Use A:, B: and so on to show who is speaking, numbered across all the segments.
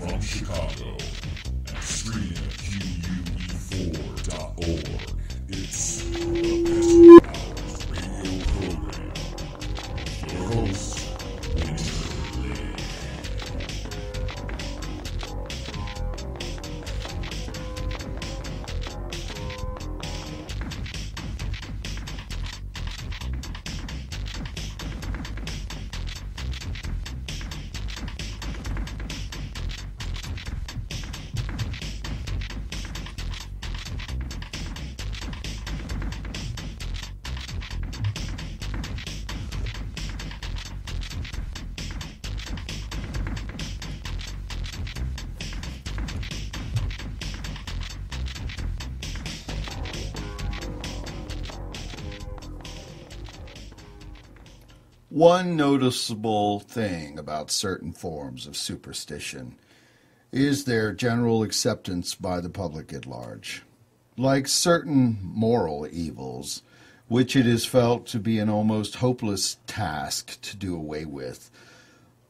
A: from Chicago and streaming at QUE4.org. It's the Pentacle-Hours radio program. Your host, Laake.
B: One noticeable thing about certain forms of superstition is their general acceptance by the public at large. Like certain moral evils, which it is felt to be an almost hopeless task to do away with,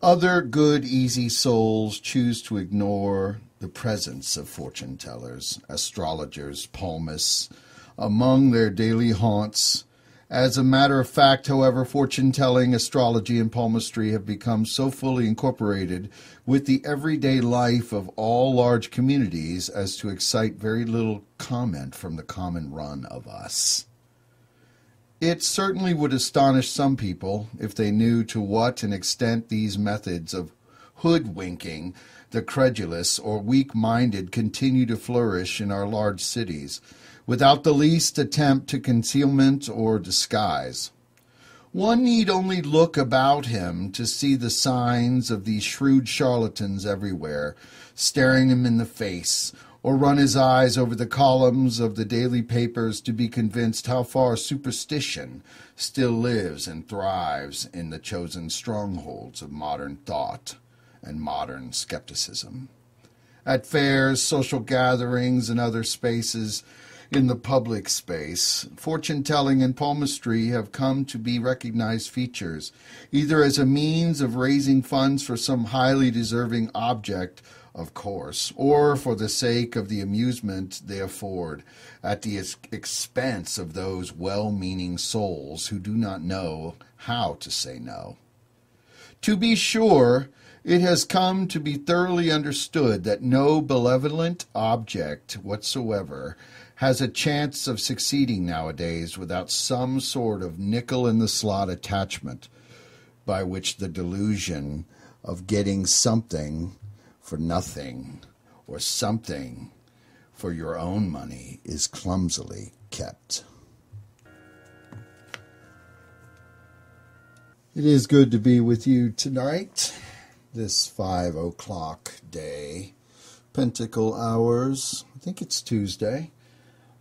B: other good, easy souls choose to ignore the presence of fortune-tellers, astrologers, palmists among their daily haunts. As a matter of fact, however, fortune-telling, astrology, and palmistry have become so fully incorporated with the everyday life of all large communities as to excite very little comment from the common run of us. It certainly would astonish some people if they knew to what an extent these methods of hoodwinking the credulous or weak-minded continue to flourish in our large cities, without the least attempt to concealment or disguise. One need only look about him to see the signs of these shrewd charlatans everywhere, staring him in the face, or run his eyes over the columns of the daily papers to be convinced how far superstition still lives and thrives in the chosen strongholds of modern thought and modern skepticism. At fairs, social gatherings, and other spaces in the public space, fortune-telling and palmistry have come to be recognized features, either as a means of raising funds for some highly deserving object, of course, or for the sake of the amusement they afford, at the expense of those well-meaning souls who do not know how to say no. To be sure, it has come to be thoroughly understood that no benevolent object whatsoever has a chance of succeeding nowadays without some sort of nickel-in-the-slot attachment by which the delusion of getting something for nothing or something for your own money is clumsily kept. It is good to be with you tonight, this 5 o'clock day. Pentacle-Hours, I think it's Tuesday.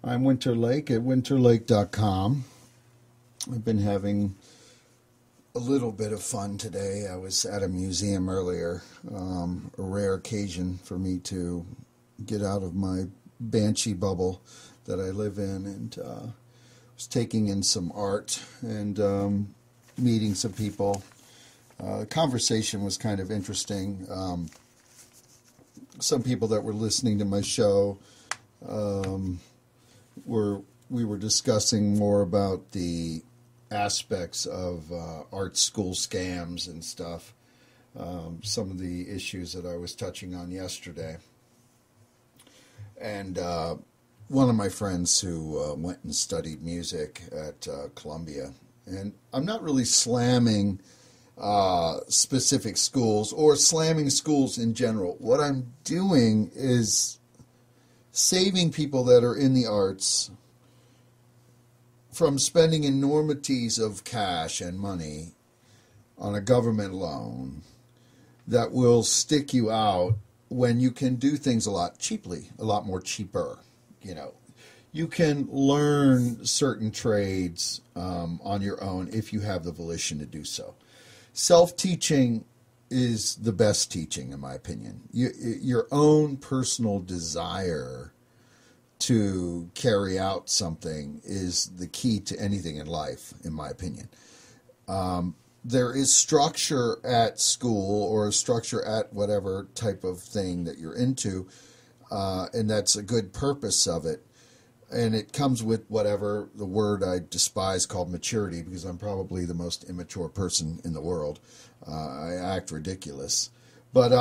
B: I'm Winter Laake at winterlake.com. I've been having a little bit of fun today. I was at a museum earlier, a rare occasion for me to get out of my banshee bubble that I live in, and was taking in some art and meeting some people. The conversation was kind of interesting. Some people that were listening to my show we were discussing more about the aspects of art school scams and stuff, some of the issues that I was touching on yesterday. And one of my friends who went and studied music at Columbia, and I'm not really slamming specific schools or slamming schools in general. What I'm doing is saving people that are in the arts from spending enormities of cash and money on a government loan that will stick you out when you can do things a lot more cheaper. You know, you can learn certain trades on your own if you have the volition to do so. Self-teaching is the best teaching, in my opinion. Your own personal desire to carry out something is the key to anything in life, in my opinion. there is structure at school or structure at whatever type of thing that you're into, and that's a good purpose of it. And it comes with whatever the word I despise called maturity, because I'm probably the most immature person in the world. I act ridiculous. But,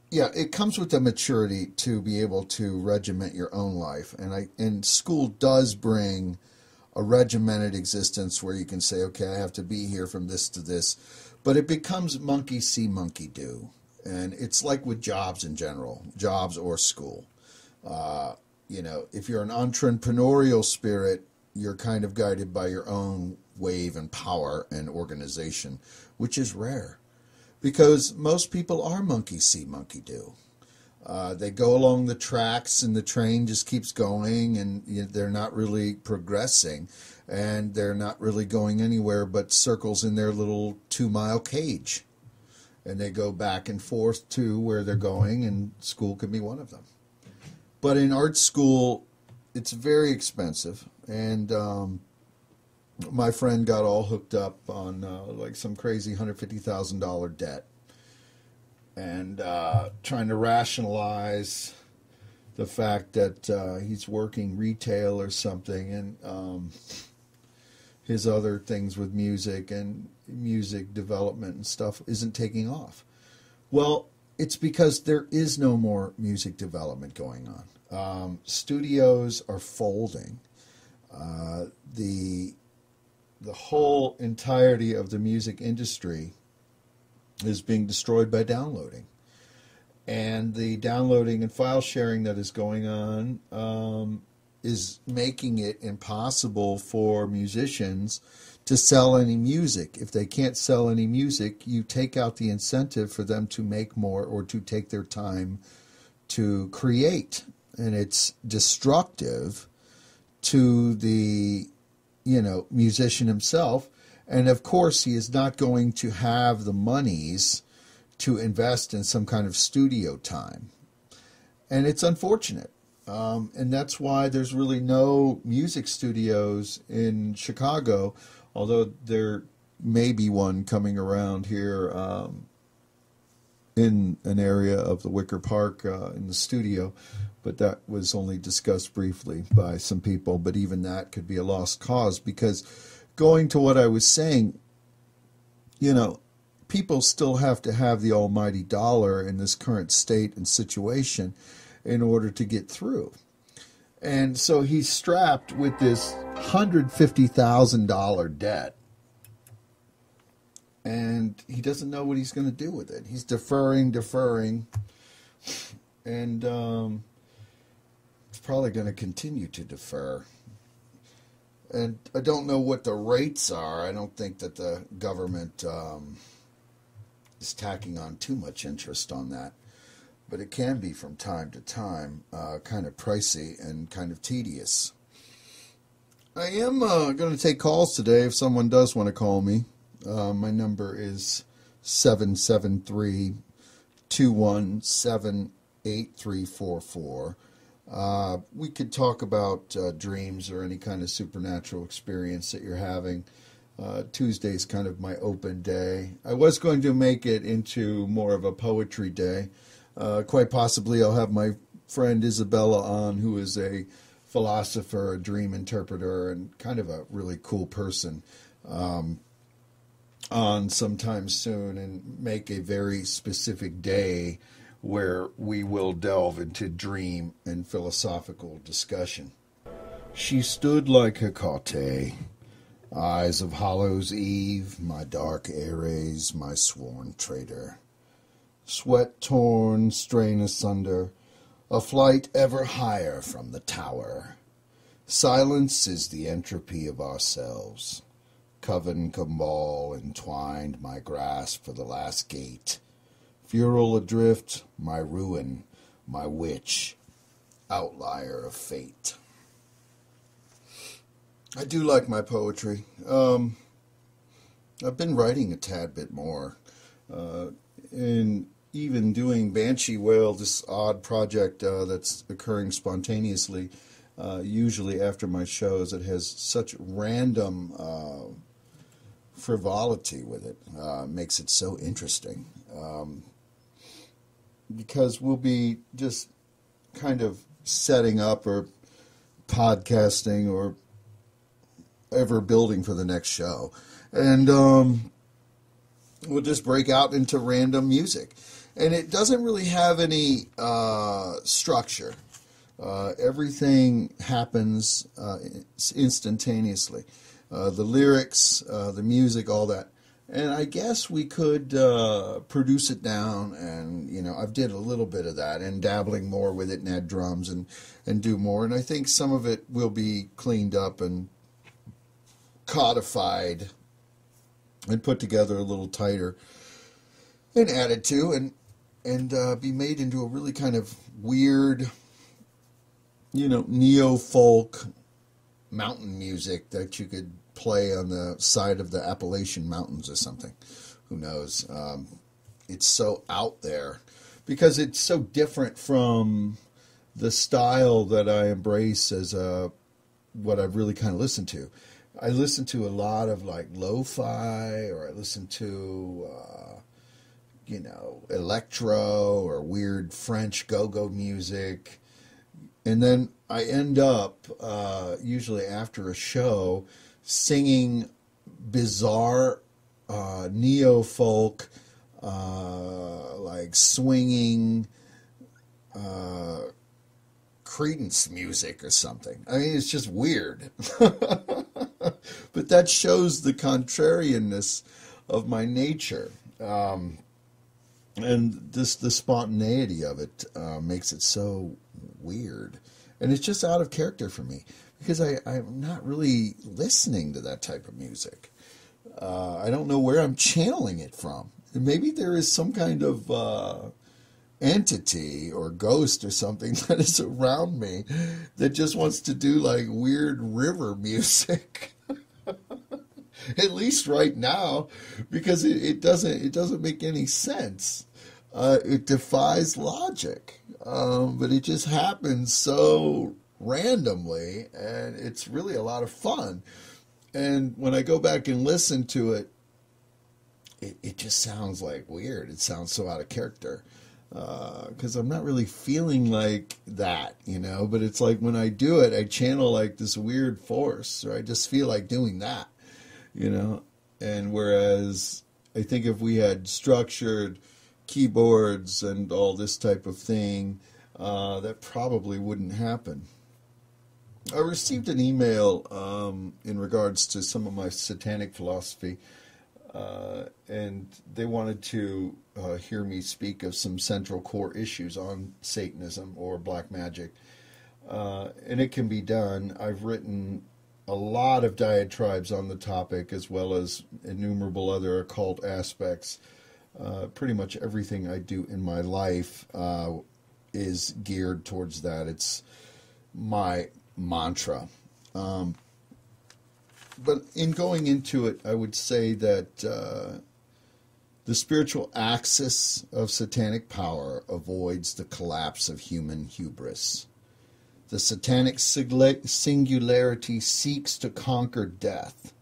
B: yeah, it comes with the maturity to be able to regiment your own life. And school does bring a regimented existence where you can say, okay, I have to be here from this to this. But it becomes monkey see, monkey do. And it's like with jobs in general, jobs or school. If you're an entrepreneurial spirit, you're kind of guided by your own wave and power and organization, which is rare because most people are monkey see, monkey do. They go along the tracks and the train just keeps going, and they're not really progressing, and they're not really going anywhere but circles in their little 2-mile cage. And they go back and forth to where they're going, and school can be one of them. But in art school, it's very expensive, and my friend got all hooked up on like some crazy $150,000 debt, and trying to rationalize the fact that he's working retail or something, and his other things with music and music development and stuff isn't taking off. Well, it's because there is no more music development going on. Studios are folding. The whole entirety of the music industry is being destroyed by downloading. And the downloading and file sharing that is going on is making it impossible for musicians to sell any music. If they can't sell any music, you take out the incentive for them to make more or to take their time to create. And it's destructive to the, musician himself. And of course, he is not going to have the monies to invest in some kind of studio time. And it's unfortunate. And that's why there's really no music studios in Chicago, although there may be one coming around here in an area of the Wicker Park in the studio. But that was only discussed briefly by some people. But even that could be a lost cause, because going to what I was saying, people still have to have the almighty dollar in this current state and situation in order to get through. And so he's strapped with this $150,000 debt. And he doesn't know what he's going to do with it. He's deferring. And it's probably going to continue to defer. And I don't know what the rates are. I don't think that the government is tacking on too much interest on that. But it can be from time to time kind of pricey and kind of tedious. I am going to take calls today if someone does want to call me. My number is 773-217-8344. We could talk about dreams or any kind of supernatural experience that you're having. Tuesday's kind of my open day. I was going to make it into more of a poetry day. Quite possibly I'll have my friend Isabella on, who is a philosopher, a dream interpreter, and kind of a really cool person, on sometime soon, and make a very specific day where we will delve into dream and philosophical discussion. She stood like Hecate, eyes of Hollow's Eve, my dark Ares, my sworn traitor. Sweat torn, strain asunder, a flight ever higher from the tower. Silence is the entropy of ourselves. Coven cabal entwined my grasp for the last gate. Fural adrift, my ruin, my witch, outlier of fate. I do like my poetry. I've been writing a tad bit more. And even doing Banshee Whale, this odd project that's occurring spontaneously, usually after my shows. It has such random frivolity with it makes it so interesting. Because we'll be just kind of setting up or podcasting or ever building for the next show. And we'll just break out into random music. And it doesn't really have any structure. Everything happens instantaneously. The lyrics, the music, all that. And I guess we could produce it down, and I've did a little bit of that, and dabbling more with it, and add drums and do more. And I think some of it will be cleaned up and codified and put together a little tighter and added to, and be made into a really kind of weird, neo-folk mountain music that you could play on the side of the Appalachian Mountains or something. Who knows? It's so out there because it's so different from the style that I embrace as what I've really kind of listened to. I listen to a lot of like lo-fi, or I listen to electro or weird French go-go music. And then I end up, usually after a show, singing bizarre neo-folk, like swinging Creedence music or something. I mean, it's just weird. But that shows the contrarianness of my nature. And the spontaneity of it makes it so weird. And it's just out of character for me, because I'm not really listening to that type of music. I don't know where I'm channeling it from. Maybe there is some kind of entity or ghost or something that is around me that just wants to do like weird river music. At least right now, because it doesn't make any sense. It defies logic, but it just happens so randomly, and it's really a lot of fun. And when I go back and listen to it, it just sounds like weird. It sounds so out of character, because I'm not really feeling like that, but it's like when I do it, I channel like this weird force, or I just feel like doing that, and whereas I think if we had structured keyboards and all this type of thing, that probably wouldn't happen. I received an email in regards to some of my satanic philosophy, and they wanted to hear me speak of some central core issues on Satanism or black magic, and it can be done. I've written a lot of diatribes on the topic, as well as innumerable other occult aspects. Pretty much everything I do in my life is geared towards that. It's my mantra. But in going into it, I would say that the spiritual axis of satanic power avoids the collapse of human hubris. The satanic singularity seeks to conquer death.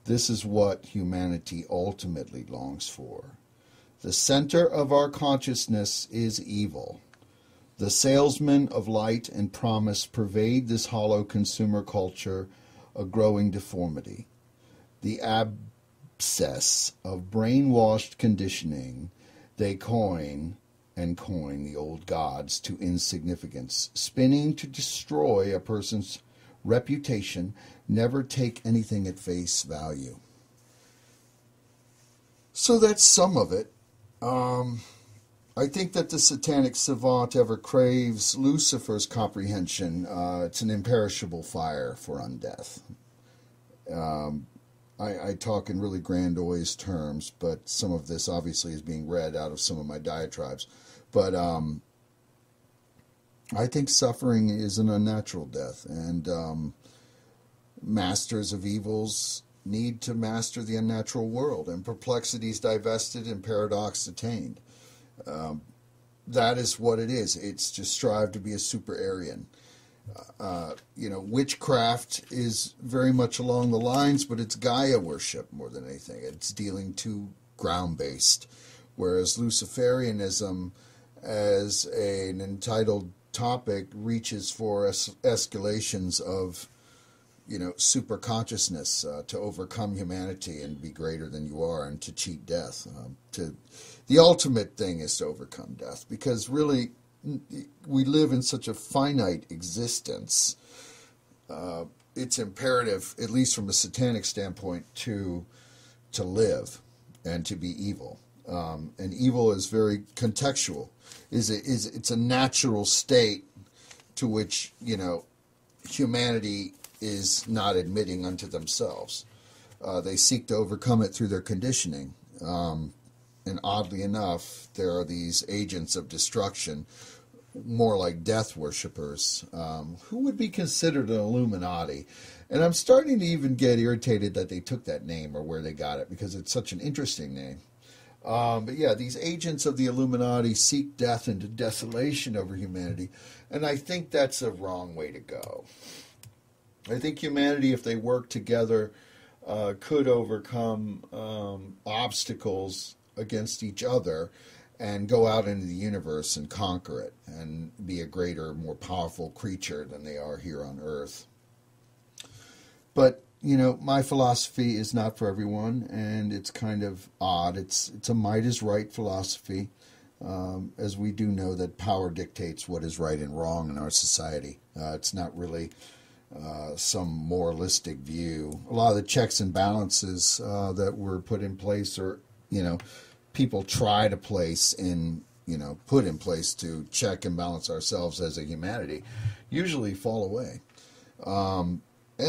B: This is what humanity ultimately longs for. The center of our consciousness is evil. The salesmen of light and promise pervade this hollow consumer culture, a growing deformity. The abscess of brainwashed conditioning, they coin the old gods to insignificance, spinning to destroy a person's reputation, never take anything at face value. So that's some of it. I think that the satanic savant ever craves Lucifer's comprehension. It's an imperishable fire for undeath. I talk in really grandiose terms, but some of this obviously is being read out of some of my diatribes. But I think suffering is an unnatural death, and masters of evils need to master the unnatural world, and perplexities divested and paradox attained. That is what it is. It's to strive to be a super Aryan. Witchcraft is very much along the lines, but it's Gaia worship more than anything. It's dealing too ground-based, whereas Luciferianism, as an entitled topic, reaches for escalations of, super consciousness to overcome humanity and be greater than you are, and to cheat death. The ultimate thing is to overcome death, because really we live in such a finite existence. It's imperative, at least from a satanic standpoint, to live and to be evil. And evil is very contextual. It's a natural state to which humanity is not admitting unto themselves. They seek to overcome it through their conditioning. And oddly enough, there are these agents of destruction, more like death worshippers, who would be considered an Illuminati. And I'm starting to even get irritated that they took that name or where they got it, because it's such an interesting name. But yeah, these agents of the Illuminati seek death and desolation over humanity. And I think that's a wrong way to go. I think humanity, if they work together, could overcome obstacles against each other and go out into the universe and conquer it and be a greater, more powerful creature than they are here on Earth. But, my philosophy is not for everyone, and it's kind of odd. It's a might is right philosophy, as we do know that power dictates what is right and wrong in our society. It's not really some moralistic view. A lot of the checks and balances that were put in place, or people try to place in, put in place to check and balance ourselves as a humanity, usually fall away. And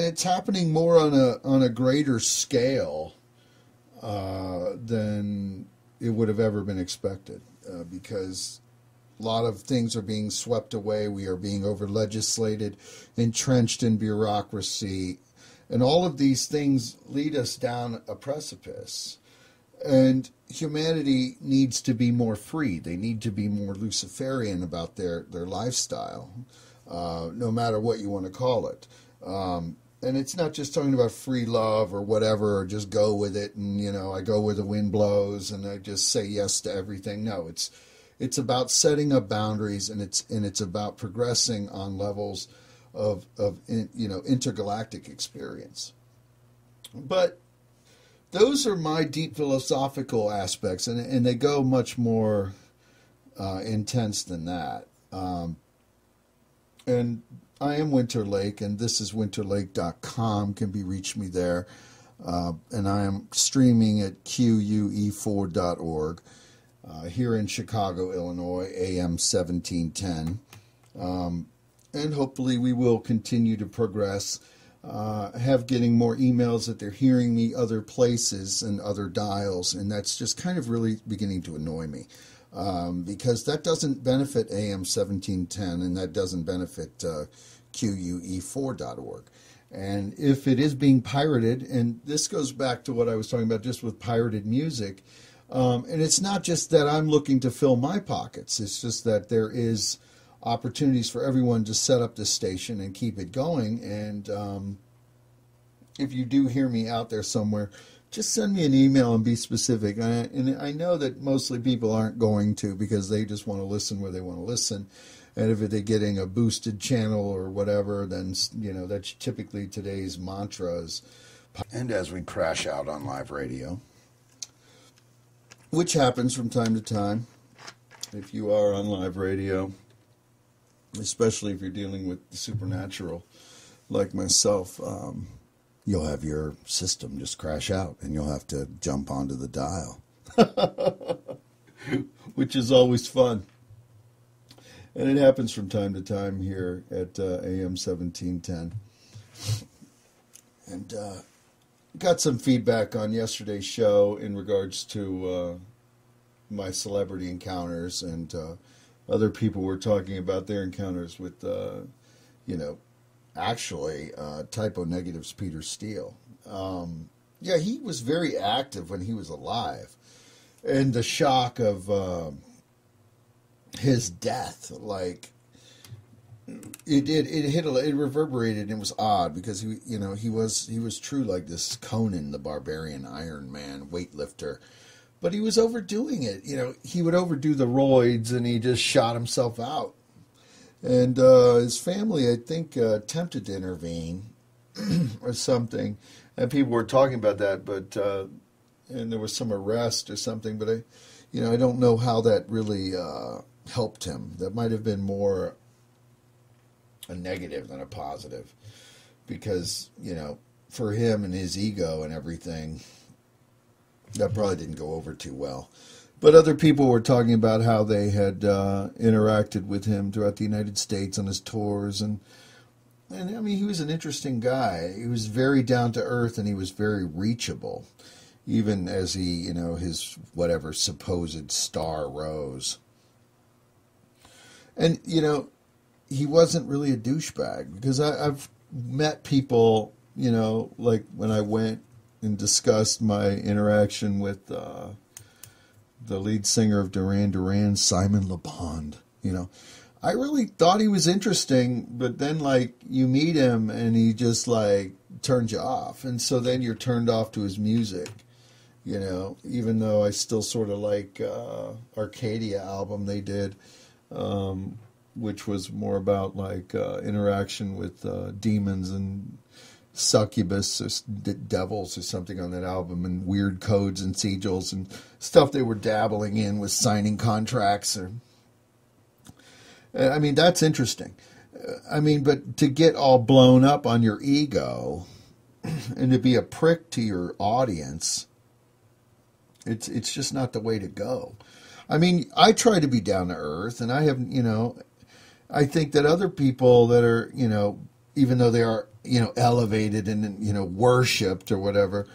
B: it's happening more on a greater scale than it would have ever been expected, because a lot of things are being swept away. We are being over-legislated, entrenched in bureaucracy, and all of these things lead us down a precipice. And humanity needs to be more free. They need to be more Luciferian about their lifestyle, no matter what you want to call it. And it's not just talking about free love or whatever, or just go with it, and, I go where the wind blows, and I just say yes to everything. No, it's about setting up boundaries, and it's about progressing on levels of intergalactic experience. But those are my deep philosophical aspects, and they go much more intense than that. And I am Winter Lake, and this is winterlake.com, can be reached me there. And I am streaming at QUE4.org here in Chicago, Illinois, AM 1710. And hopefully we will continue to progress. Have getting more emails that they're hearing me other places and other dials, and that's just kind of really beginning to annoy me, because that doesn't benefit AM 1710, and that doesn't benefit QUE4.org. And if it is being pirated, and this goes back to what I was talking about just with pirated music, and it's not just that I'm looking to fill my pockets, it's just that there is opportunities for everyone to set up this station and keep it going. And if you do hear me out there somewhere, just send me an email and be specific. And I know that mostly people aren't going to, because they just want to listen where they want to listen. And if they're getting a boosted channel or whatever, then, that's typically today's mantras. And as we crash out on live radio, which happens from time to time, if you are on live radio, especially if you're dealing with the supernatural, like myself, you'll have your system just crash out, and you'll have to jump onto the dial, which is always fun. And it happens from time to time here at AM 1710. And got some feedback on yesterday's show in regards to my celebrity encounters, and other people were talking about their encounters with, actually, Typo Negative's Peter Steele. Yeah, he was very active when he was alive. And the shock of his death, like, It did. It reverberated, and it was odd because he was true like this Conan the Barbarian, Iron Man, weightlifter, but he was overdoing it. He would overdo the roids, and he just shot himself out. And his family, I think, attempted to intervene or something, and people were talking about that, but and there was some arrest or something, but I don't know how that really helped him. That might have been more a negative than a positive, because for him and his ego and everything, that probably didn't go over too well. But other people were talking about how they had interacted with him throughout the United States on his tours, and I mean, he was an interesting guy. He was very down to earth, and he was very reachable, even as he his whatever supposed star rose. And he wasn't really a douchebag, because I've met people, like when I went and discussed my interaction with the lead singer of Duran Duran, Simon Le Bon. I really thought he was interesting, but then you meet him and he just turns you off, and so then you're turned off to his music. Even though I still sort of like Arcadia album they did. Which was more about interaction with demons and succubus or devils or something on that album, and weird codes and sigils and stuff they were dabbling in with signing contracts. I mean, that's interesting. But to get all blown up on your ego and to be a prick to your audience, it's just not the way to go. I try to be down to earth, and I have, I think that other people that are, even though they are, elevated and, worshipped or whatever,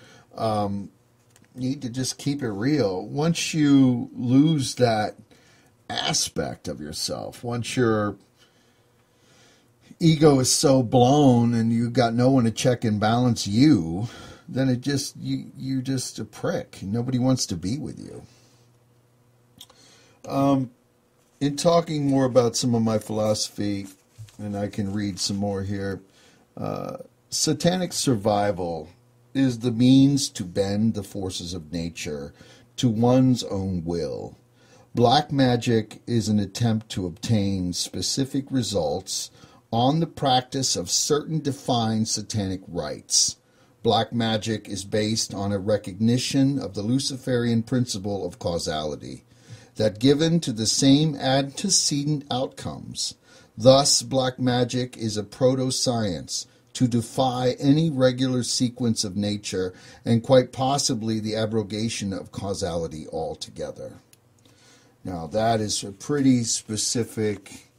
B: need to just keep it real. Once you lose that aspect of yourself, once your ego is so blown and you've got no one to check and balance you, then you're just a prick. Nobody wants to be with you. In talking more about some of my philosophy, and I can read some more here, satanic survival is the means to bend the forces of nature to one's own will. Black magic is an attempt to obtain specific results on the practice of certain defined satanic rites. Black magic is based on a recognition of the Luciferian principle of causality, that given to the same antecedent outcomes. Thus, black magic is a proto-science to defy any regular sequence of nature, and quite possibly the abrogation of causality altogether. Now, that is a pretty specific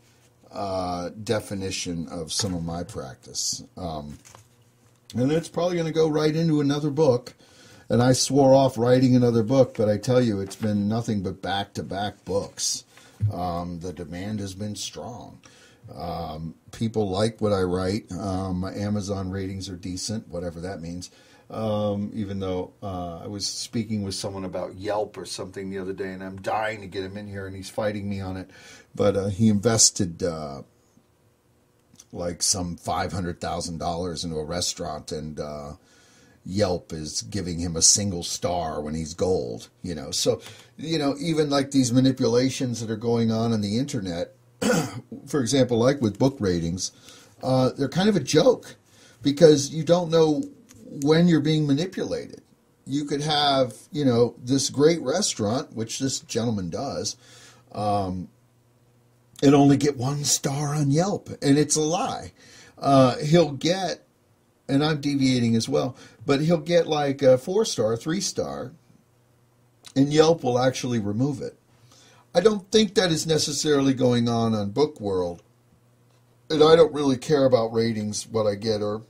B: definition of some of my practice. And it's probably going to go right into another book. And I swore off writing another book, but I tell you, it's been nothing but back-to-back books. The demand has been strong. People like what I write. My Amazon ratings are decent, whatever that means. Even though I was speaking with someone about Yelp or something the other day, and I'm dying to get him in here, and he's fighting me on it. But he invested some $500,000 into a restaurant, and Yelp is giving him a single star when he's gold. So even these manipulations that are going on the internet, for example, like with book ratings, they're kind of a joke, because you don't know when you're being manipulated. You could have, this great restaurant, which this gentleman does, and only get 1 star on Yelp, and it's a lie. He'll get, and I'm deviating as well, but he'll get a 4-star, 3-star, and Yelp will actually remove it. I don't think that is necessarily going on Book World, and I don't really care about ratings, what I get, or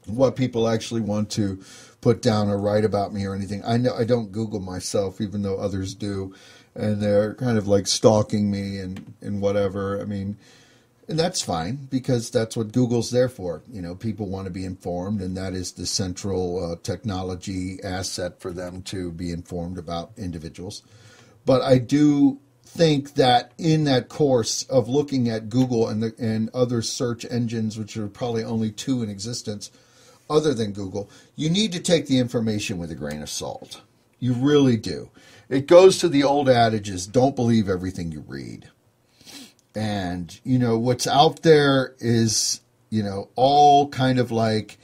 B: what people actually want to put down or write about me or anything. I don't Google myself, even though others do, and they're kind of stalking me and whatever. And that's fine, because that's what Google's there for. People want to be informed, and that is the central technology asset for them to be informed about individuals. But I do think that in that course of looking at Google and other search engines, which are probably only two in existence other than Google, you need to take the information with a grain of salt. You really do. It goes to the old adages, don't believe everything you read. And, what's out there is, all kind of like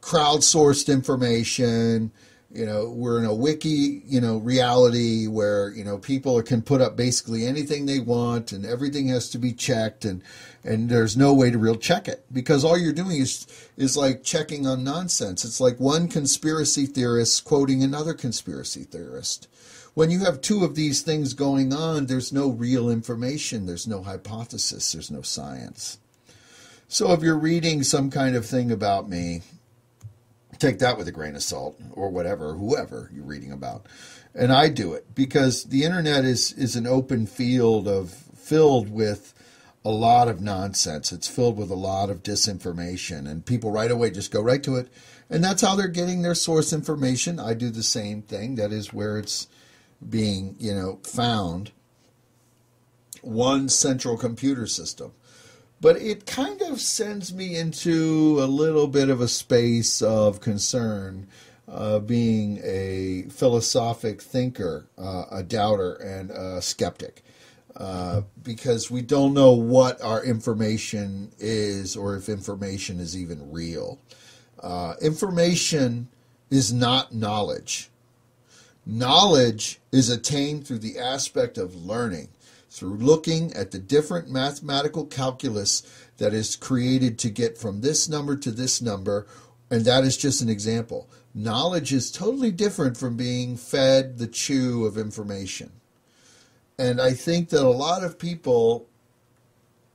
B: crowdsourced information. We're in a wiki, reality where, people can put up basically anything they want and everything has to be checked and there's no way to real check it because all you're doing is like checking on nonsense. It's like one conspiracy theorist quoting another conspiracy theorist. When you have two of these things going on, there's no real information, there's no hypothesis, there's no science. So if you're reading some kind of thing about me, take that with a grain of salt or whatever, whoever you're reading about. And I do it because the internet is an open field filled with a lot of nonsense. It's filled with a lot of disinformation and people right away just go right to it. And that's how they're getting their source information. I do the same thing. That is where it's being, found. One central computer system. But it kind of sends me into a little bit of a space of concern, being a philosophic thinker, a doubter, and a skeptic. Because we don't know what our information is or if information is even real. Information is not knowledge. Knowledge is attained through the aspect of learning, through looking at the different mathematical calculus that is created to get from this number to this number, and that is just an example. Knowledge is totally different from being fed the chew of information. And I think that a lot of people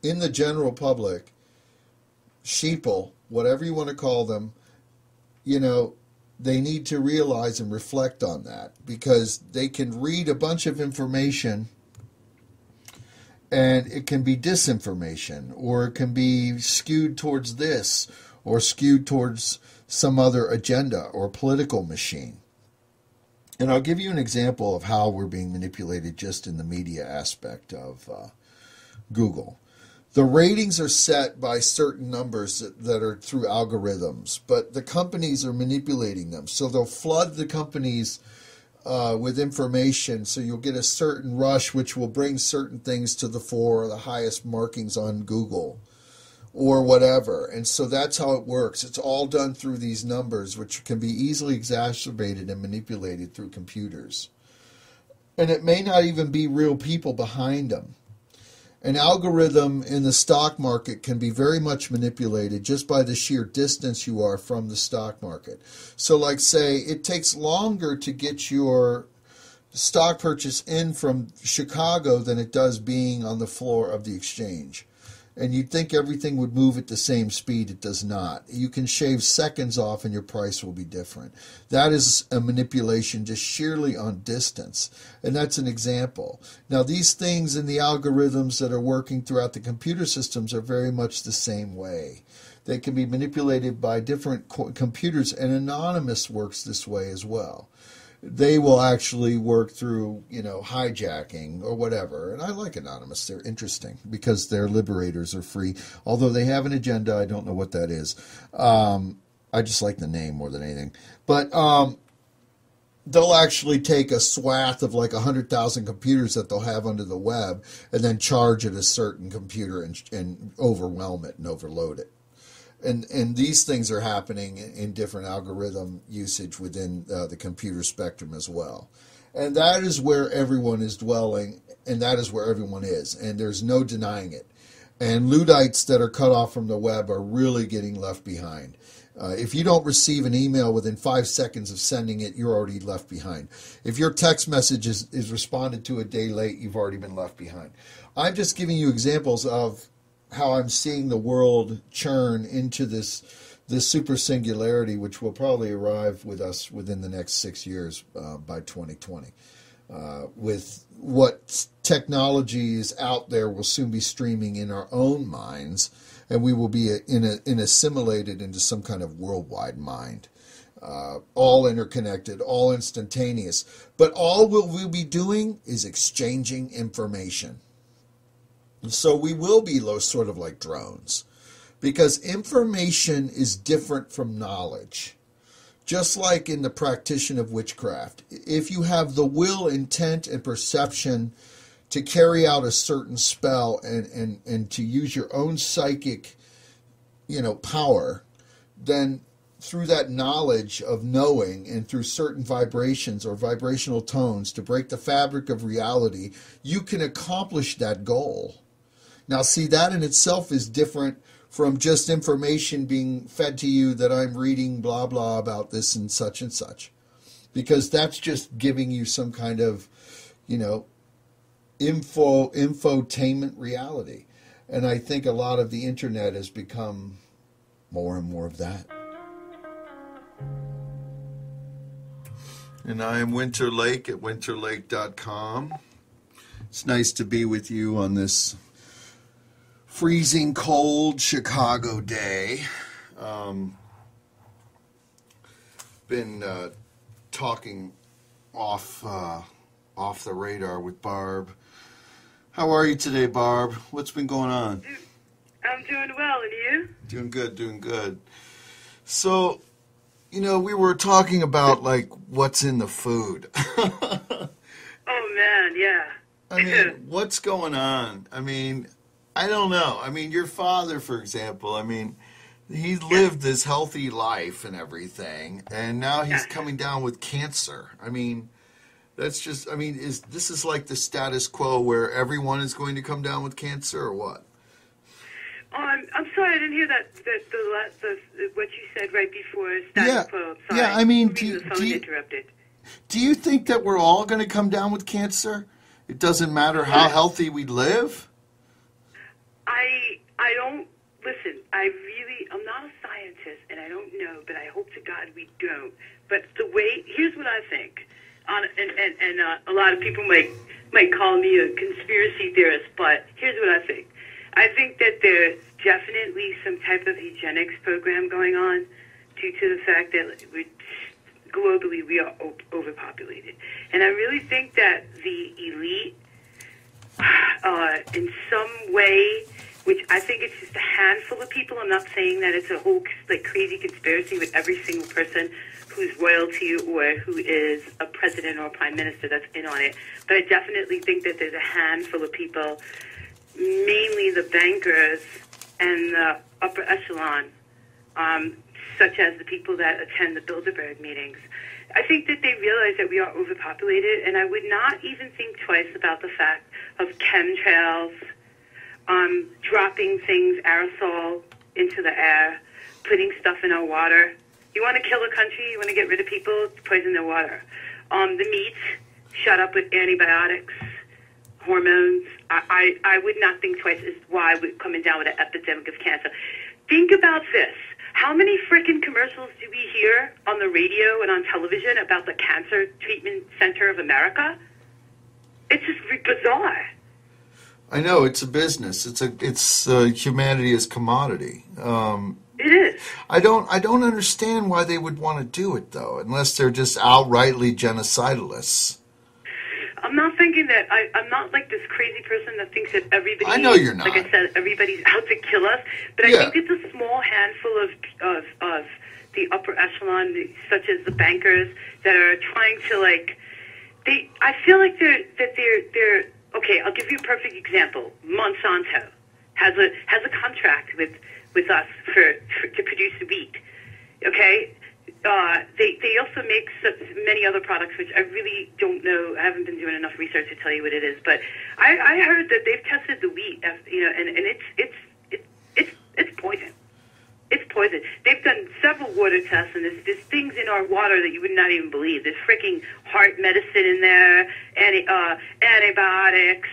B: in the general public, sheeple, whatever you want to call them, they need to realize and reflect on that because they can read a bunch of information and it can be disinformation or it can be skewed towards this or skewed towards some other agenda or political machine. And I'll give you an example of how we're being manipulated just in the media aspect of Google. The ratings are set by certain numbers that are through algorithms, but the companies are manipulating them. So they'll flood the companies with information, so you'll get a certain rush which will bring certain things to the fore, or the highest markings on Google, or whatever. And so that's how it works. It's all done through these numbers, which can be easily exacerbated and manipulated through computers. And it may not even be real people behind them. An algorithm in the stock market can be very much manipulated just by the sheer distance you are from the stock market. So like say, it takes longer to get your stock purchase in from Chicago than it does being on the floor of the exchange. And you'd think everything would move at the same speed. It does not. You can shave seconds off and your price will be different. That is a manipulation just sheerly on distance. And that's an example. Now, these things in the algorithms that are working throughout the computer systems are very much the same way. They can be manipulated by different computers, and Anonymous works this way as well. They will actually work through, hijacking or whatever. And I like Anonymous. They're interesting because their liberators are free. Although they have an agenda, I don't know what that is. I just like the name more than anything. But they'll actually take a swath of like 100,000 computers that they'll have under the web and then charge at a certain computer and overwhelm it and overload it. And these things are happening in different algorithm usage within the computer spectrum as well. And that is where everyone is dwelling, and that is where everyone is, and there's no denying it. And Luddites that are cut off from the web are really getting left behind. If you don't receive an email within 5 seconds of sending it, you're already left behind. If your text message is responded to a day late, you've already been left behind. I'm just giving you examples of how I'm seeing the world churn into this super singularity, which will probably arrive with us within the next 6 years by 2020. With what technology is out there will soon be streaming in our own minds, and we will be assimilated into some kind of worldwide mind. all interconnected, all instantaneous. But all we'll be doing is exchanging information. So we will be sort of like drones, because information is different from knowledge. Just like in the practice of witchcraft, if you have the will, intent, and perception to carry out a certain spell and to use your own psychic, power, then through that knowledge of knowing and through certain vibrations or vibrational tones to break the fabric of reality, you can accomplish that goal. Now, see, that in itself is different from just information being fed to you that I'm reading blah, blah about this and such, because that's just giving you some kind of, infotainment reality. And I think a lot of the internet has become more and more of that. And I am Winter Lake at winterlake.com. It's nice to be with you on this freezing cold Chicago day. Been talking off the radar with Barb. How are you today, Barb? What's been going on?
C: I'm doing well, and you?
B: Doing good. So, we were talking about, what's in the food.
C: Oh, man, yeah.
B: I mean, what's going on? I mean, I don't know. I mean, your father, for example, he lived this healthy life and everything, and now he's coming down with cancer. I mean, that's just, this is like the status quo where everyone is going to come down with cancer, or what?
C: I'm sorry, I didn't hear that what you said right before status quo. I'm sorry.
B: Yeah, I mean,
C: interrupted.
B: Do you think that we're all going to come down with cancer? It doesn't matter how healthy we live?
C: I don't, listen, I'm not a scientist, and I don't know, but I hope to God we don't. But here's what I think, and a lot of people might call me a conspiracy theorist, but here's what I think. I think that there's definitely some type of eugenics program going on due to the fact that globally we are overpopulated. And I really think that the elite, in some way, which I think it's just a handful of people. I'm not saying that it's a whole crazy conspiracy with every single person who's royalty or who is a president or a prime minister that's in on it. But I definitely think that there's a handful of people, mainly the bankers and the upper echelon, such as the people that attend the Bilderberg meetings. I think that they realize that we are overpopulated, and I would not even think twice about the fact of chemtrails, dropping things, aerosol, into the air, putting stuff in our water. You want to kill a country, you want to get rid of people, poison their water. The meat, shut up with antibiotics, hormones. I would not think twice as why we're coming down with an epidemic of cancer. Think about this. How many freaking commercials do we hear on the radio and on television about the Cancer Treatment Center of America? It's just bizarre.
B: I know, it's a business. It's humanity as commodity.
C: It is.
B: I don't understand why they would want to do it though, unless they're just outrightly genocidalists.
C: I'm not thinking that. I'm not like this crazy person that thinks that everybody.
B: I know you're not.
C: Like I said, everybody's out to kill us. But I think it's a small handful of the upper echelon, such as the bankers, that are trying to I feel like they're. Okay, I'll give you a perfect example. Monsanto has a contract with us to produce wheat. Okay. They also make many other products, which I really don't know. I haven't been doing enough research to tell you what it is, but I heard that they've tested the wheat, and it's poison. It's poison. They've done several water tests, and there's things in our water that you would not even believe. There's freaking heart medicine in there, antibiotics,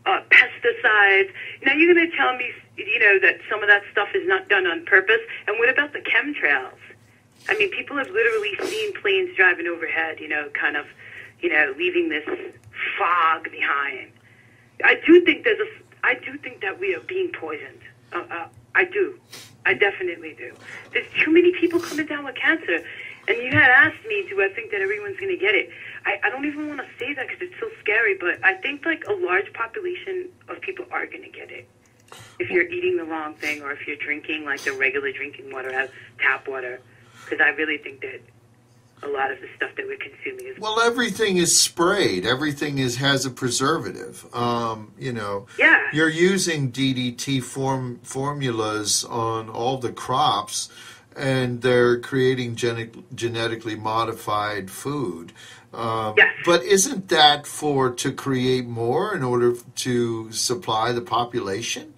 C: pesticides. Now you're going to tell me, that some of that stuff is not done on purpose. And what about the chemtrails? I mean, people have literally seen planes driving overhead, leaving this fog behind. I do think that we are being poisoned. I do. I definitely do. There's too many people coming down with cancer. And you had asked me, do I think that everyone's going to get it? I don't even want to say that because it's so scary, but I think like a large population of people are going to get it. If you're eating the wrong thing or if you're drinking like the regular drinking water, tap water, because I really think that a lot of the stuff that we're consuming is...
D: Well, everything is sprayed. Everything has a preservative.
C: Yeah.
D: You're using DDT formulas on all the crops, and they're creating genetically modified food.
C: Yes.
D: But isn't that to create more in order to supply the population?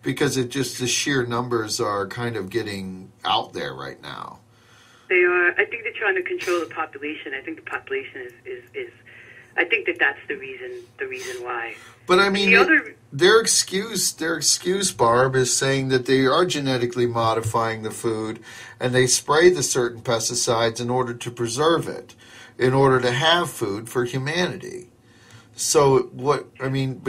D: Because the sheer numbers are kind of getting out there right now.
C: They are. I think they're trying to control the population. I think the population is I think that's the reason why.
D: But I mean, their excuse, Barb, is saying that they are genetically modifying the food, and they spray the certain pesticides in order to preserve it, in order to have food for humanity. So but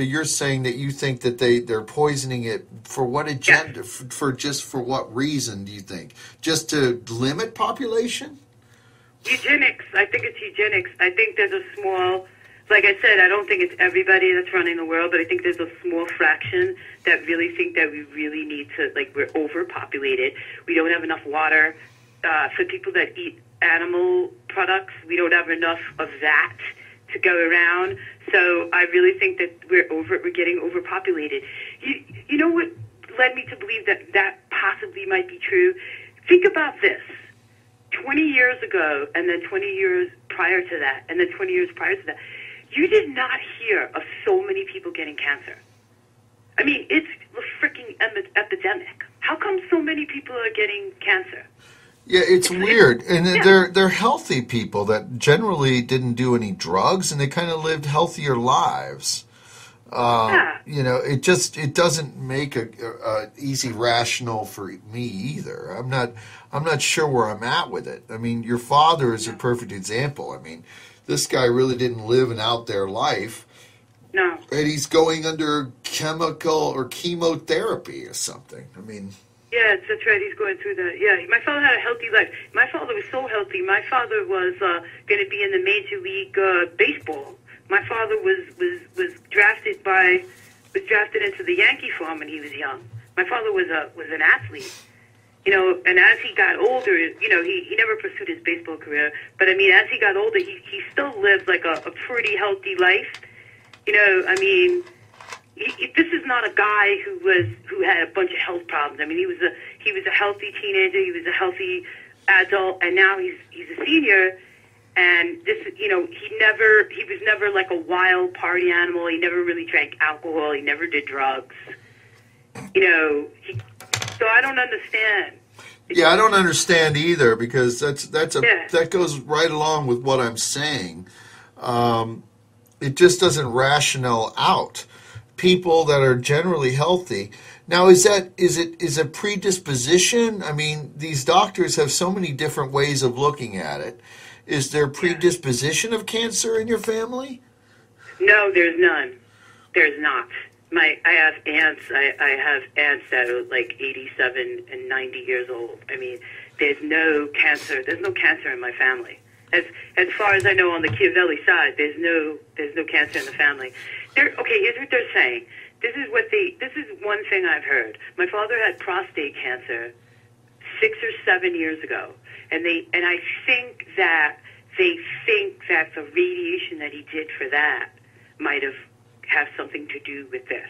D: you're saying that you think that they're poisoning it for what agenda?
C: Yes.
D: For what reason do you think? Just to limit population?
C: Eugenics. I think it's eugenics. I think there's a small, like I said, I don't think it's everybody that's running the world, but I think there's a small fraction that really think that we really need to, like, we're overpopulated. We don't have enough water. For people that eat animal products, we don't have enough of that to go around. So I really think that we're getting overpopulated. You know what led me to believe that possibly might be true? Think about this. 20 years ago, and then 20 years prior to that, and then 20 years prior to that, you did not hear of so many people getting cancer. I mean, it's a freaking epidemic. How come so many people are getting cancer?
D: Yeah, it's weird. And they're healthy people that generally didn't do any drugs, and they kind of lived healthier lives. It doesn't make a easy rational for me either. I'm not sure where I'm at with it. I mean, your father is a perfect example. I mean, this guy really didn't live an out there life.
C: No.
D: And he's going under chemical or chemotherapy or something. I mean...
C: Yeah, that's right. He's going through that. Yeah, my father had a healthy life. My father was so healthy. My father was going to be in the Major League Baseball. My father was drafted into the Yankee farm when he was young. My father was an athlete, and as he got older, he never pursued his baseball career. But I mean, as he got older, he still lived like a pretty healthy life. This is not a guy who had a bunch of health problems. I mean, he was a healthy teenager. He was a healthy adult, and now he's a senior. And this, he was never like a wild party animal. He never really drank alcohol. He never did drugs. So I don't understand.
D: Yeah, I don't understand either, because that goes right along with what I'm saying. It just doesn't rationale out people that are generally healthy. Now, is a predisposition? I mean, these doctors have so many different ways of looking at it. Is there predisposition of cancer in your family?
C: No, there's none. There's not. I have aunts. I have aunts that are like 87 and 90 years old. I mean, there's no cancer. There's no cancer in my family. As far as I know, on the Chiavelli side, there's no cancer in the family. Here's what they're saying. This is one thing I've heard. My father had prostate cancer 6 or 7 years ago, and I think that they think that the radiation that he did for that might have something to do with this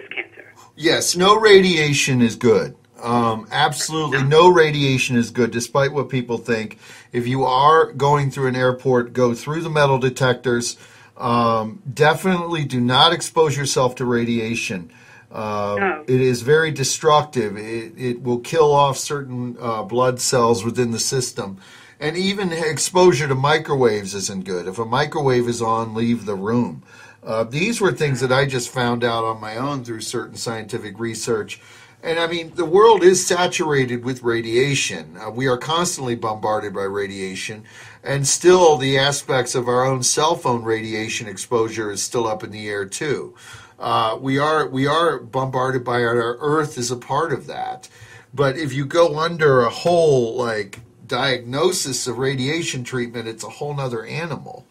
C: cancer.
D: Yes, no radiation is good. Absolutely no radiation is good, despite what people think. If you are going through an airport, go through the metal detectors. Definitely do not expose yourself to radiation.
C: No.
D: It is very destructive. It will kill off certain blood cells within the system. And even exposure to microwaves isn't good. If a microwave is on, leave the room. These were things that I just found out on my own through certain scientific research. And I mean, the world is saturated with radiation. We are constantly bombarded by radiation. And still, the aspects of our own cell phone radiation exposure is still up in the air, too. We are bombarded by our Earth is a part of that. But if you go under a whole, diagnosis of radiation treatment, it's a whole nother animal.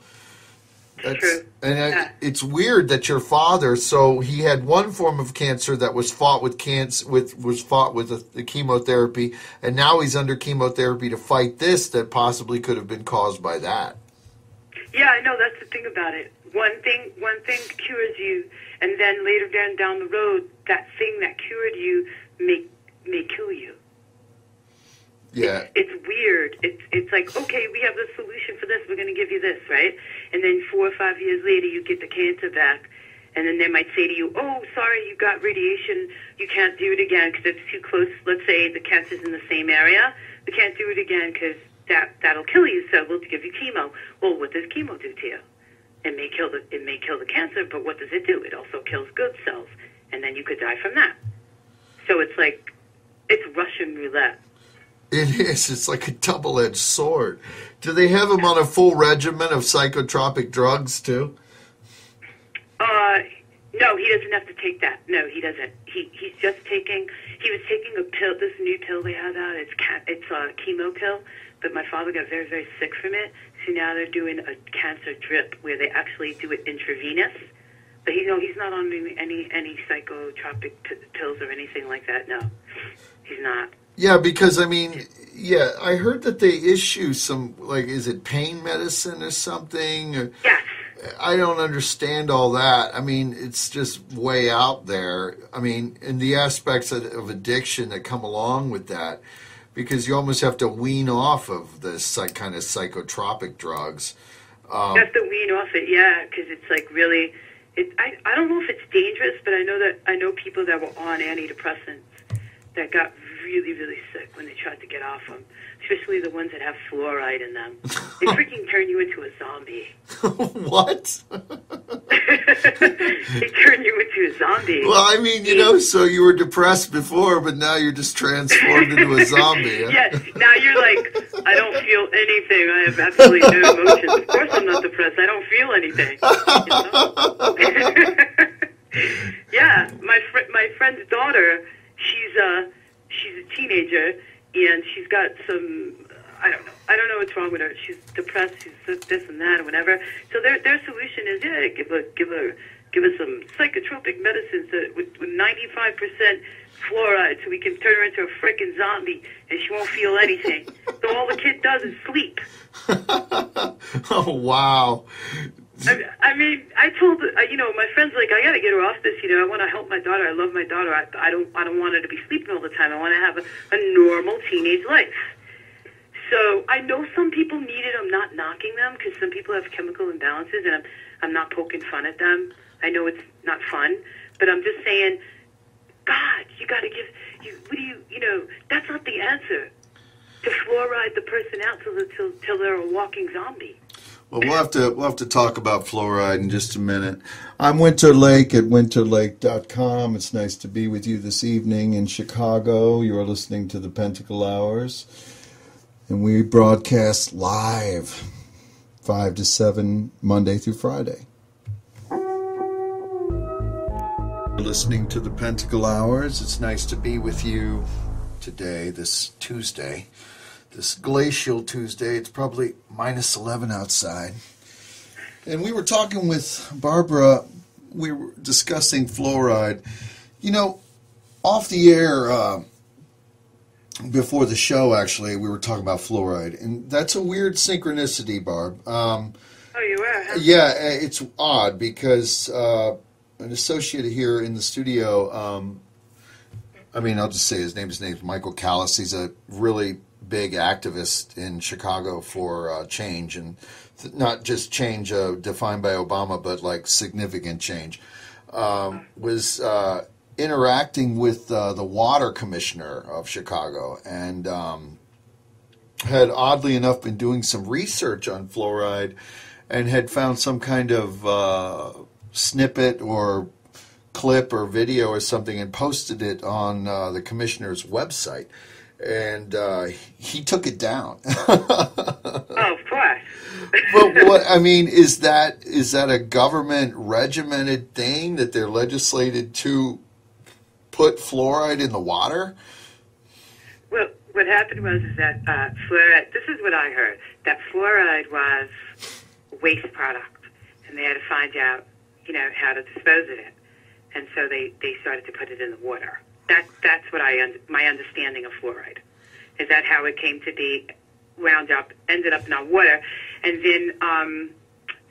C: True.
D: And it's weird that your father, so he had one form of cancer that was fought with the chemotherapy, and now he's under chemotherapy to fight this that possibly could have been caused by that.
C: Yeah, I know. That's the thing about it. One thing cures you, and then later down the road, that thing that cured you may kill you.
D: Yeah.
C: It's weird. It's like, okay, we have the solution for this. We're going to give you this, right? And then 4 or 5 years later, you get the cancer back, and then they might say to you, oh, sorry, you got radiation. You can't do it again because it's too close. Let's say the cancer's in the same area. We can't do it again because that'll kill you, so we'll give you chemo. Well, what does chemo do to you? It may kill the cancer, but what does it do? It also kills good cells, and then you could die from that. So it's like, it's Russian roulette.
D: It is. It's like a double-edged sword. Do they have him on a full regimen of psychotropic drugs, too?
C: No, he doesn't have to take that. No, he doesn't. He was taking a pill, this new pill they have out. It's a chemo pill, but my father got very, very sick from it. So now they're doing a cancer drip where they actually do it intravenous. But he's not on any psychotropic pills or anything like that. No, he's not.
D: Yeah, because, I mean, yeah, I heard that they issue some, like, is it pain medicine or something?
C: Yes.
D: I don't understand all that. I mean, it's just way out there. I mean, and the aspects of addiction that come along with that, because you almost have to wean off of this kind of psychotropic drugs.
C: You have to wean off it, yeah, because it's like really, I don't know if it's dangerous, but I know people that were on antidepressants that got really, really sick when they tried to get off them, especially the ones that have fluoride in them. They freaking turn you into a zombie.
D: What?
C: They turn you into a zombie.
D: Well, I mean, so you were depressed before, but now you're just transformed into a zombie. Huh?
C: Yeah, now you're like, I don't feel anything. I have absolutely no emotions. Of course I'm not depressed. I don't feel anything. Yeah, my friend's daughter, she's a teenager, and she's got some, I don't know what's wrong with her. She's depressed, she's this and that, or whatever. So their solution is, yeah, give her some psychotropic medicines with 95% fluoride, so we can turn her into a freaking zombie, and she won't feel anything. So all the kid does is sleep.
D: Oh, wow.
C: I mean, I told my friend's like, I got to get her off this. I want to help my daughter. I love my daughter. I don't want her to be sleeping all the time. I want to have a normal teenage life. So I know some people need it. I'm not knocking them because some people have chemical imbalances, and I'm not poking fun at them. I know it's not fun, but I'm just saying, God, you got to that's not the answer. To fluoride the person out till they're a walking zombie.
B: Well, we'll have to talk about fluoride in just a minute. I'm Winter Lake at winterlake.com. It's nice to be with you this evening in Chicago. You're listening to the Pentacle-Hours, and we broadcast live 5 to 7 Monday through Friday. You're listening to the Pentacle-Hours. It's nice to be with you today, this Tuesday. This glacial Tuesday. It's probably minus 11 outside. And we were talking with Barbara. We were discussing fluoride. Off the air, before the show, actually, we were talking about fluoride. And that's a weird synchronicity, Barb.
C: Oh, you were? Huh?
B: Yeah, it's odd because an associate here in the studio, I'll just say his name's Michael Callis. He's a really big activist in Chicago for change, and not just change defined by Obama, but like significant change. Was interacting with the water commissioner of Chicago, and had oddly enough been doing some research on fluoride, and had found some kind of snippet or clip or video or something, and posted it on the commissioner's website. And he took it down.
C: Oh, of course.
B: But is that a government regimented thing that they're legislated to put fluoride in the water?
C: Well, what happened was is that fluoride. This is what I heard. That fluoride was a waste product, and they had to find out, how to dispose of it. And so they started to put it in the water. That's what my understanding of fluoride. Is that how it came to be? Ended up in our water, and then all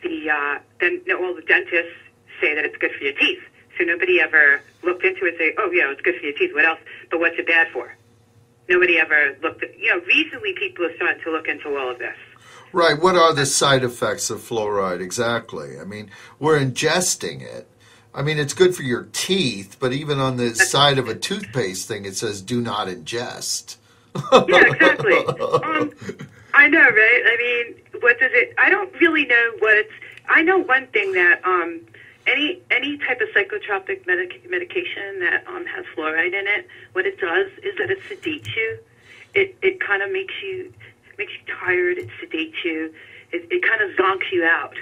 C: the dentists say that it's good for your teeth. So nobody ever looked into it and say, oh, yeah, it's good for your teeth. What else? But what's it bad for? Nobody ever looked at, recently people are starting to look into all of this.
D: Right. What are the side effects of fluoride exactly? I mean, we're ingesting it. I mean, it's good for your teeth, but even on the side of a toothpaste thing, it says do not ingest.
C: Yeah, exactly. I know, right? I mean, what does it, I don't really know what it's, I know one thing that any type of psychotropic medication that has fluoride in it, what it does is that it sedates you. It kind of makes you tired. It sedates you. It kind of zonks you out.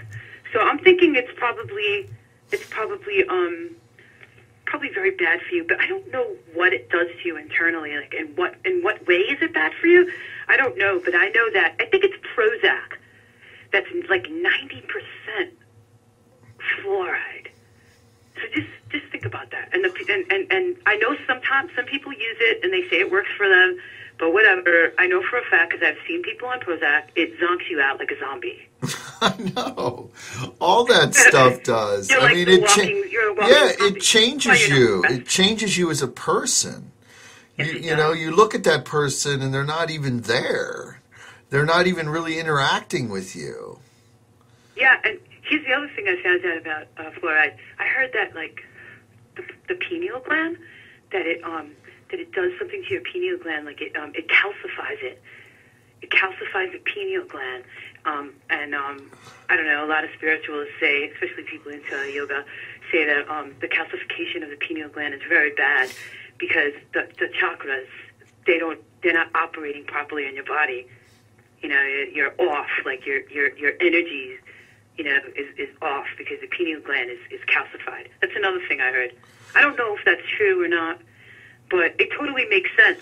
C: So I'm thinking it's probably very bad for you. But I don't know what it does to you internally. Like in what way is it bad for you? I don't know. But I know that I think it's Prozac. That's like 90% fluoride. So just think about that. And I know sometimes some people use it and they say it works for them, but whatever. I know for a fact because I've seen people on Prozac, it zonks you out like a zombie.
D: I know. All that stuff does.
C: You're
D: I
C: like
D: mean, it changes you. It changes you as a person. You look at that person and they're not even there. They're not even really interacting with you.
C: Yeah, and here's the other thing I found out about fluoride. I heard that like the pineal gland, that it does something to your pineal gland, like it calcifies it. It calcifies the pineal gland, and I don't know. A lot of spiritualists say, especially people into yoga, say that the calcification of the pineal gland is very bad because the chakras they're not operating properly in your body. You're off, like your energies. Is off because the pineal gland is calcified. That's another thing I heard. I don't know if that's true or not, but it totally makes sense.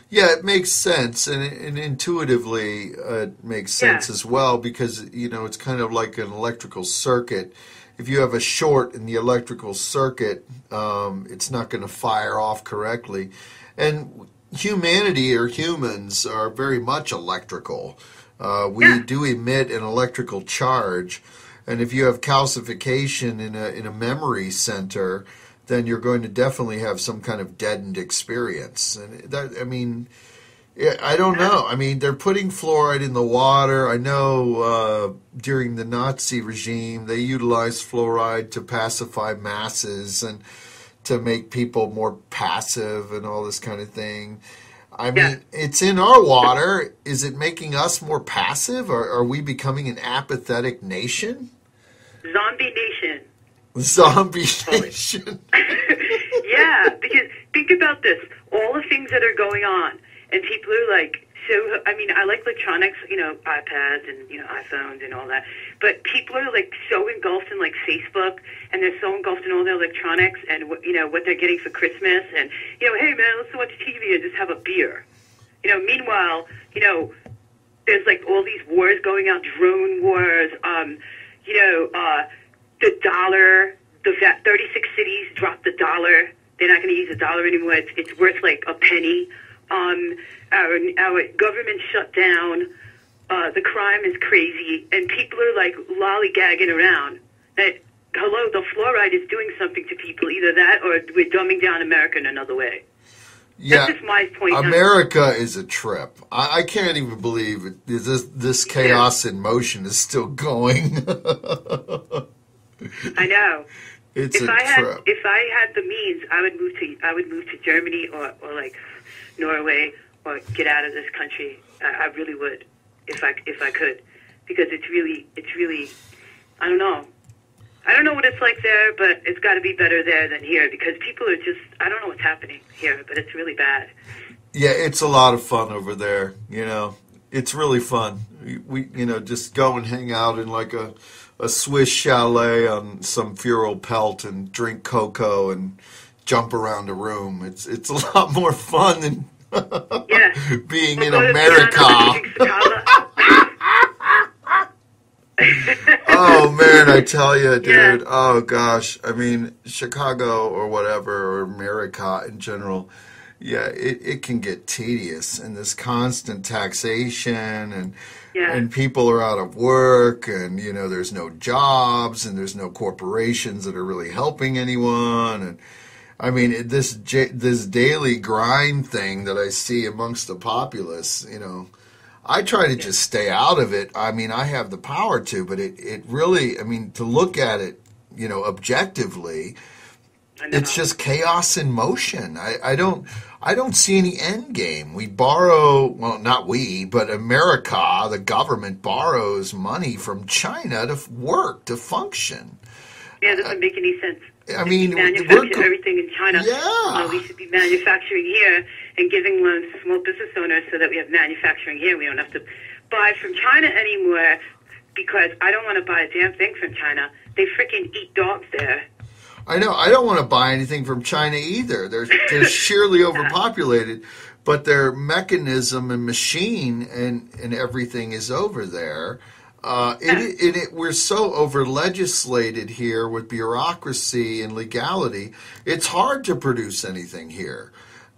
D: Yeah, it makes sense, and intuitively it makes sense as well because, it's kind of like an electrical circuit. If you have a short in the electrical circuit, it's not going to fire off correctly. And humanity or humans are very much electrical. We do emit an electrical charge, and if you have calcification in a memory center, then you're going to definitely have some kind of deadened experience. And I don't know. I mean, they're putting fluoride in the water. I know during the Nazi regime, they utilized fluoride to pacify masses and to make people more passive and all this kind of thing. I mean, it's in our water. Is it making us more passive? Or are we becoming an apathetic nation?
C: Zombie nation.
D: Zombie nation.
C: Yeah, because think about this. All the things that are going on. And people are like, I like electronics, iPads and, iPhones and all that. But people are like so engulfed in like Facebook, and they're so engulfed in all their electronics and what they're getting for Christmas, and hey man, let's watch TV and just have a beer. Meanwhile, there's like all these wars going on, drone wars. The dollar, 36 cities dropped the dollar. They're not going to use the dollar anymore. It's worth like a penny. Our government shut down. The crime is crazy, and people are like lollygagging around. Hello, the fluoride is doing something to people. Either that, or we're dumbing down America in another way.
D: Yeah,
C: that's just my point.
D: America is a trip. I can't even believe it. This chaos in motion is still going.
C: I know.
D: It's
C: if
D: a trip.
C: If I had the means, I would move to Germany or like Norway or get out of this country. I really would if I could, because it's really I don't know. I don't know what it's like there, but it's got to be better there than here because people are just, I don't know what's happening here, but it's really bad.
D: Yeah, it's a lot of fun over there, It's really fun. We just go and hang out in like a Swiss chalet on some Furel pelt and drink cocoa and jump around a room. It's a lot more fun
C: Yeah.
D: Being
C: We'll
D: in
C: go to
D: America.
C: Vienna, drink Sakala.
D: Oh man, I tell you, dude.
C: Yeah.
D: Oh gosh, I mean, Chicago or whatever, or America in general. Yeah, it can get tedious, and this constant taxation,
C: Yeah.
D: and people are out of work, and there's no jobs, and there's no corporations that are really helping anyone, and I mean this daily grind thing that I see amongst the populace. I try to just stay out of it. I mean, I have the power to, but it really, I mean, to look at it, objectively, it's just chaos in motion. I don't see any end game. We borrow, well, not we, but America, the government borrows money from China to work, to function.
C: Yeah, it doesn't make any sense.
D: I mean,
C: we manufacture everything in China.
D: Yeah.
C: We should be manufacturing here and giving loans to small business owners so that we have manufacturing here. We don't have to buy from China anymore because I don't want to buy a damn thing from China. They freaking eat dogs there.
D: I know. I don't want to buy anything from China either. They're sheerly overpopulated, but their mechanism and machine and everything is over there. We're so over-legislated here with bureaucracy and legality. It's hard to produce anything here.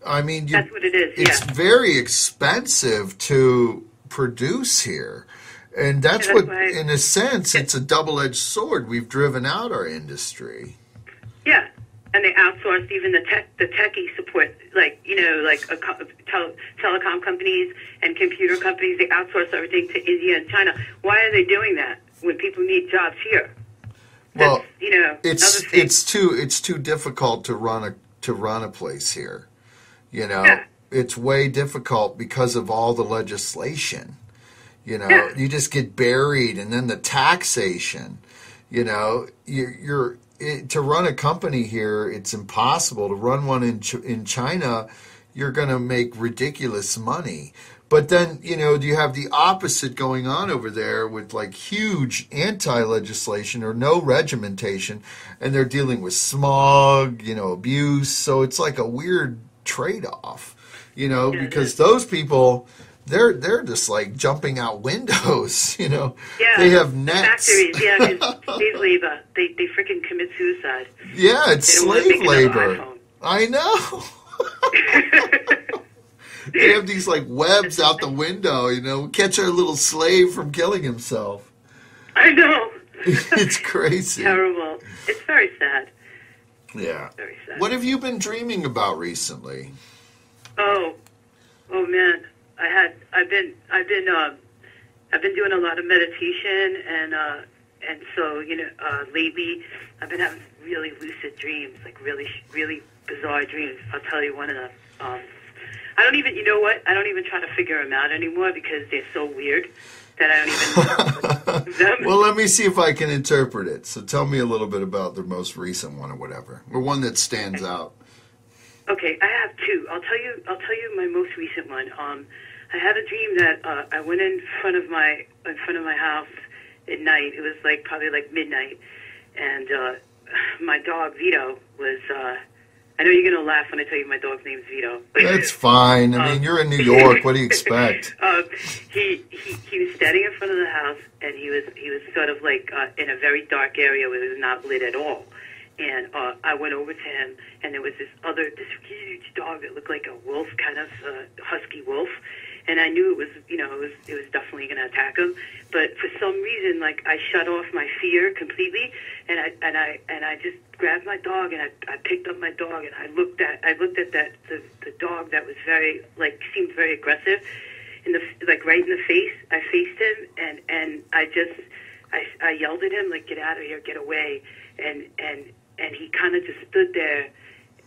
D: I mean,
C: that's what it is.
D: It's very expensive to produce here. And that's in a sense, it's a double-edged sword. We've driven out our industry.
C: Yeah, and they outsourced even the techie support, telecom companies and computer companies. They outsource everything to India and China. Why are they doing that when people need jobs here?
D: Well, it's too difficult to run a place here. It's way difficult because of all the legislation. You just get buried, and then the taxation. To run a company here, it's impossible. To run one in China, you're going to make ridiculous money. But then, you have the opposite going on over there with like huge anti-legislation or no regimentation, and they're dealing with smog, abuse. So it's like a weird trade-off, because those people, they're just like jumping out windows,
C: Yeah,
D: they have nets.
C: Factories, yeah, it's slave labor. They freaking commit suicide.
D: Yeah, it's slave labor. I know. They have these like webs out the window, catch our little slave from killing himself.
C: I know.
D: It's crazy.
C: Terrible. It's very sad.
D: Yeah.
C: Very sad.
D: What have you been dreaming about recently?
C: Oh man. I've been doing a lot of meditation and so lately I've been having really lucid dreams, like really really bizarre dreams. I'll tell you one of them. I don't even try to figure them out anymore because they're so weird that I don't even know them.
D: Well, let me see if I can interpret it. So tell me a little bit about the most recent one or whatever, or one that stands out.
C: Okay, I have two. I'll tell you my most recent one. I had a dream that I went in front of my house at night. It was probably midnight, and my dog Vito was. I know you're gonna laugh when I tell you my dog's name's Vito.
D: That's fine. I mean, you're in New York. What do you expect?
C: He was standing in front of the house, and he was sort of in a very dark area where it was not lit at all. And I went over to him, and there was this huge dog that looked like a wolf, kind of husky wolf. And I knew it was definitely going to attack him. But for some reason, I shut off my fear completely, and I just grabbed my dog, and I picked up my dog, and I looked at the dog that was seemed very aggressive, right in the face. I faced him, and I yelled at him get out of here, get away, and he kind of just stood there,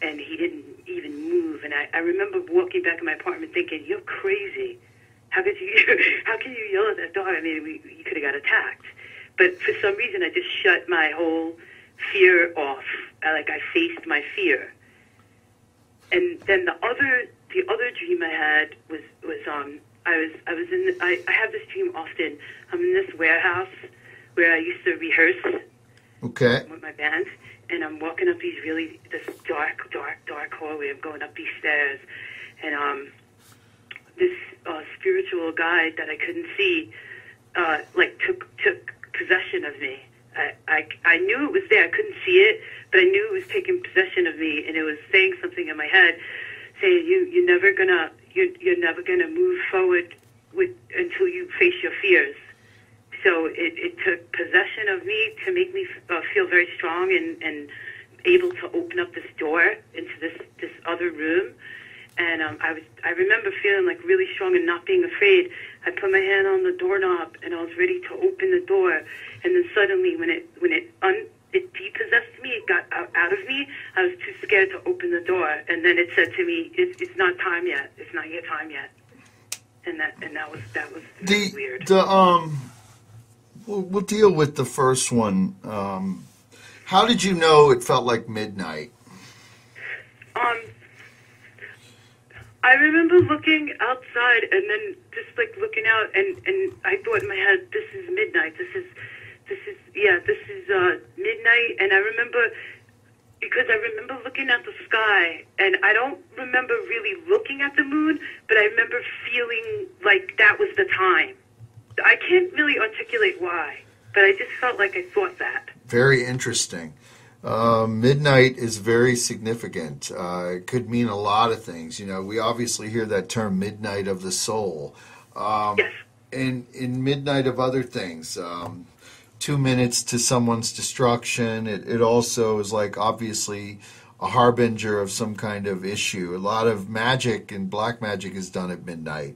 C: and he didn't even move. And I remember walking back in my apartment thinking, you're crazy. How can you yell at that dog? I mean, you could have got attacked. But for some reason, I just shut my whole fear off. I faced my fear. And then the other dream I had was I have this dream often. I'm in this warehouse where I used to rehearse with my band. And I'm walking up this dark hallway. I'm going up these stairs, and this spiritual guide that I couldn't see, like took possession of me. I knew it was there. I couldn't see it, but I knew it was taking possession of me, and it was saying something in my head, saying you're never gonna move forward until you face your fears. So it took possession of me to make me feel very strong and able to open up this door into this other room. And I remember feeling like really strong and not being afraid. I put my hand on the doorknob and I was ready to open the door. And then suddenly, when it depossessed me, it got out of me. I was too scared to open the door. And then it said to me, "It's not time yet. It's not your time yet." And that was weird.
D: We'll deal with the first one. How did you know it felt like midnight?
C: I remember looking outside and then just like looking out, and I thought in my head, "This is midnight. This is midnight." And I remember, because I remember looking at the sky, and I don't remember really looking at the moon, but I remember feeling like that was the time. I can't really articulate why, but I just felt like I thought that.
D: Very interesting. Midnight is very significant. It could mean a lot of things. You know, we obviously hear that term midnight of the soul.
C: Yes.
D: And in midnight of other things. 2 minutes to someone's destruction. It also is like obviously a harbinger of some kind of issue. A lot of magic and black magic is done at midnight.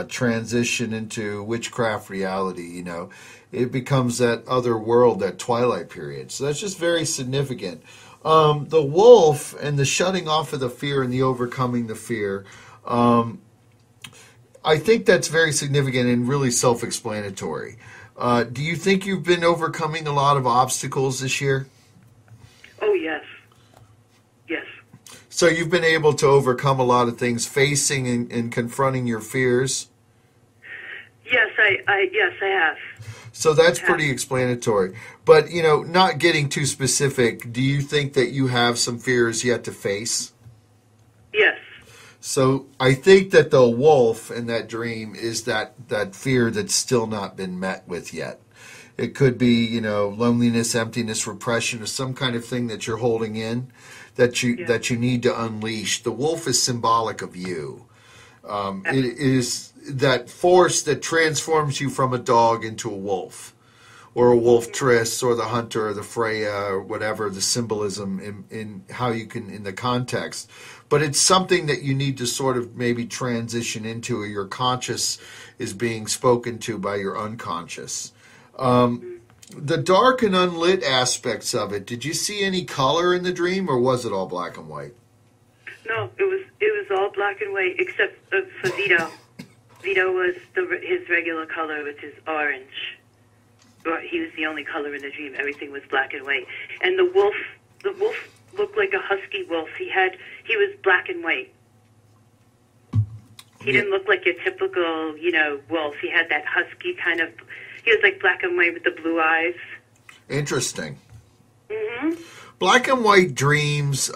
D: Transition into witchcraft reality, you know. It becomes that other world, that twilight period. So that's just very significant. The wolf and the shutting off of the fear and the overcoming the fear, I think that's very significant and really self-explanatory. Do you think you've been overcoming a lot of obstacles this year?
C: Oh, yes. Yes.
D: So you've been able to overcome a lot of things, facing and confronting your fears?
C: Yes, I have.
D: So that's pretty explanatory. But, you know, not getting too specific, do you think that you have some fears yet to face?
C: Yes.
D: So I think that the wolf in that dream is that fear that's still not been met with yet. It could be, you know, loneliness, emptiness, repression, or some kind of thing that you're holding in that you need to unleash. The wolf is symbolic of you. It is that force that transforms you from a dog into a wolf, or a wolf-tress, or the hunter, or the Freya, or whatever the symbolism in how you can, in the context. But it's something that you need to sort of maybe transition into, or your conscious is being spoken to by your unconscious. The dark and unlit aspects of it, did you see any color in the dream, or was it all black and white?
C: No, it was all black and white, except for Vito. Vito was his regular color, which is orange. But he was the only color in the dream. Everything was black and white. And the wolf looked like a husky wolf. He was black and white. He didn't look like your typical, you know, wolf. He had that husky kind of. He was like black and white with the blue eyes.
D: Interesting.
C: Mm-hmm.
D: Black and white dreams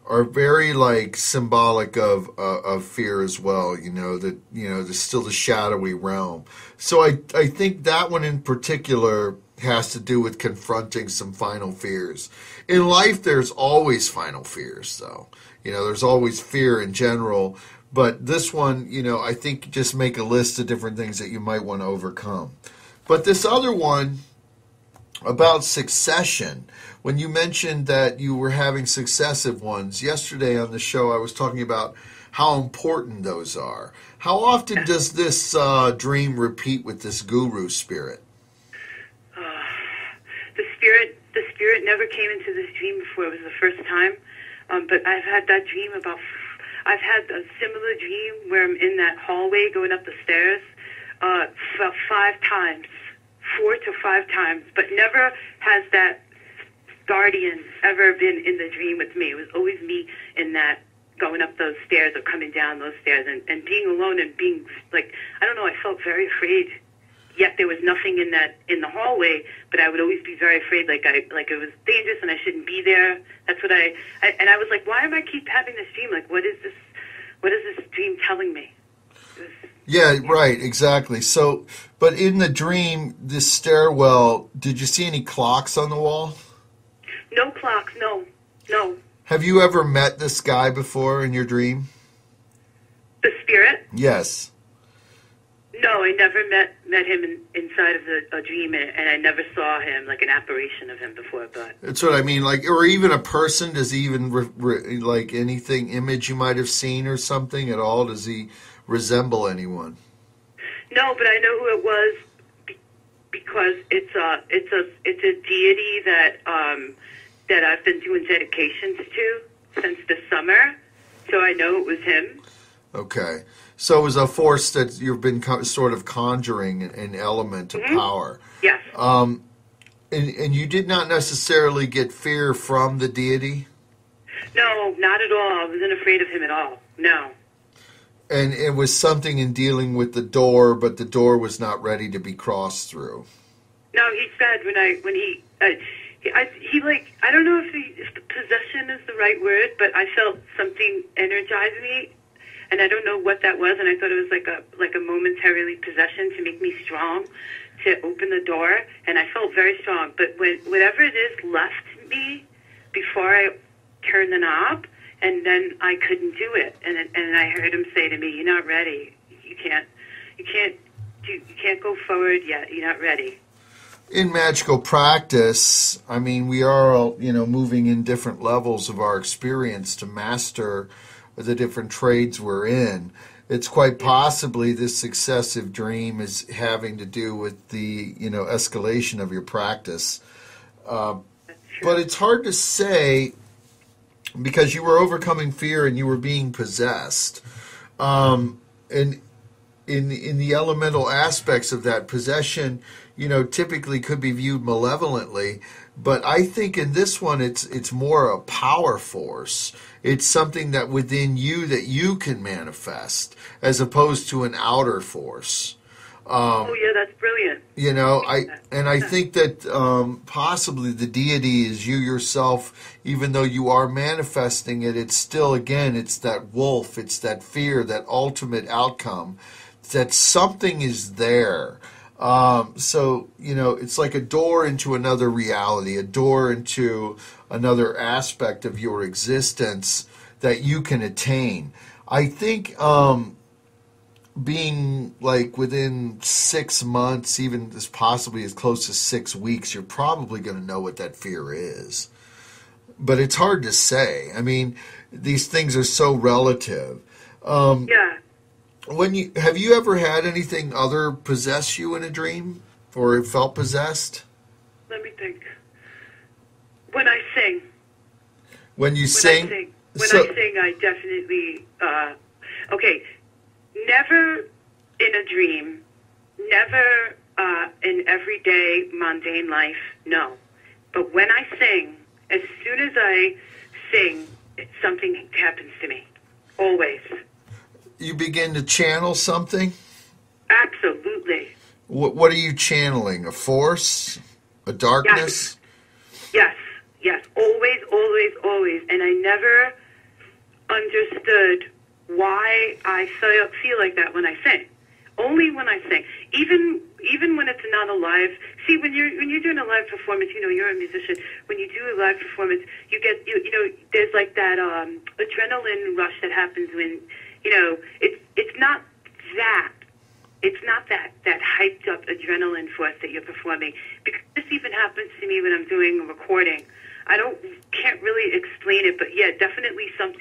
D: are very like symbolic of fear as well. You know that there's still the shadowy realm. So I think that one in particular has to do with confronting some final fears. In life, there's always final fears, though. You know, there's always fear in general. But this one, you know, I think just make a list of different things that you might want to overcome. But this other one about succession, when you mentioned that you were having successive ones, yesterday on the show I was talking about how important those are. How often does this dream repeat with this guru spirit?
C: The spirit never came into this dream before. It was the first time. But I've had that dream I've had a similar dream where I'm in that hallway going up the stairs about 5 times, 4 to 5 times, but never has that guardian ever been in the dream with me. It was always me in that going up those stairs or coming down those stairs and being alone and being like, I don't know, I felt very afraid. Yet there was nothing in the hallway, but I would always be very afraid, like it was dangerous and I shouldn't be there. That's what I was like, why am I keep having this dream? Like, what is this? what is this dream telling me?
D: Yeah, right, exactly. So, but in the dream, this stairwell, did you see any clocks on the wall?
C: No clocks, no.
D: Have you ever met this guy before in your dream?
C: The spirit?
D: Yes.
C: No, I never met him inside of a dream, and I never saw him, like an apparition of him before, but...
D: That's what I mean, like, or even a person, does he even, like, anything, image you might have seen or something at all? Does he resemble anyone?
C: No, but I know who it was because it's a deity that I've been doing dedications to since the summer, so I know it was him.
D: Okay. So it was a force that you've been sort of conjuring an element of power.
C: Yes.
D: And you did not necessarily get fear from the deity?
C: No, not at all. I wasn't afraid of him at all. No.
D: And it was something in dealing with the door, but the door was not ready to be crossed through.
C: No, he said I don't know if the possession is the right word, but I felt something energize me, and I don't know what that was, and I thought it was like a momentarily possession to make me strong to open the door, and I felt very strong. But whatever it is left me before I turned the knob, and then I couldn't do it, and I heard him say to me, "You're not ready. You can't go forward yet. You're not ready."
D: In magical practice, I mean, we are all, moving in different levels of our experience to master the different trades we're in. It's quite possibly this successive dream is having to do with the, escalation of your practice. But it's hard to say because you were overcoming fear and you were being possessed. And in the elemental aspects of that possession, typically could be viewed malevolently, but I think in this one it's more a power force. It's something that within you that you can manifest, as opposed to an outer force.
C: Oh yeah, that's brilliant.
D: I think that possibly the deity is you yourself, even though you are manifesting it. It's still, again, it's that wolf, it's that fear, that ultimate outcome, that something is there. So, it's like a door into another reality, a door into another aspect of your existence that you can attain. I think being like within 6 months, even as possibly as close as 6 weeks, you're probably going to know what that fear is. But it's hard to say. I mean, these things are so relative.
C: Yeah.
D: Have you ever had anything other possess you in a dream, or felt possessed?
C: Let me think. When I sing.
D: When you sing?
C: I sing, I definitely. Okay, never in a dream, never in everyday mundane life. No, but when I sing, as soon as I sing, something happens to me. Always.
D: You begin to channel something?
C: Absolutely.
D: What are you channeling? A force? A darkness?
C: Yes. Always, always, always. And I never understood why I feel like that when I sing. Only when I sing. Even when it's not a live. See, when you're doing a live performance, you're a musician. When you do a live performance, you get there's like that adrenaline rush that happens when it's not that. It's not that hyped up adrenaline force that you're performing. Because this even happens to me when I'm doing a recording. Can't really explain it, but yeah, definitely some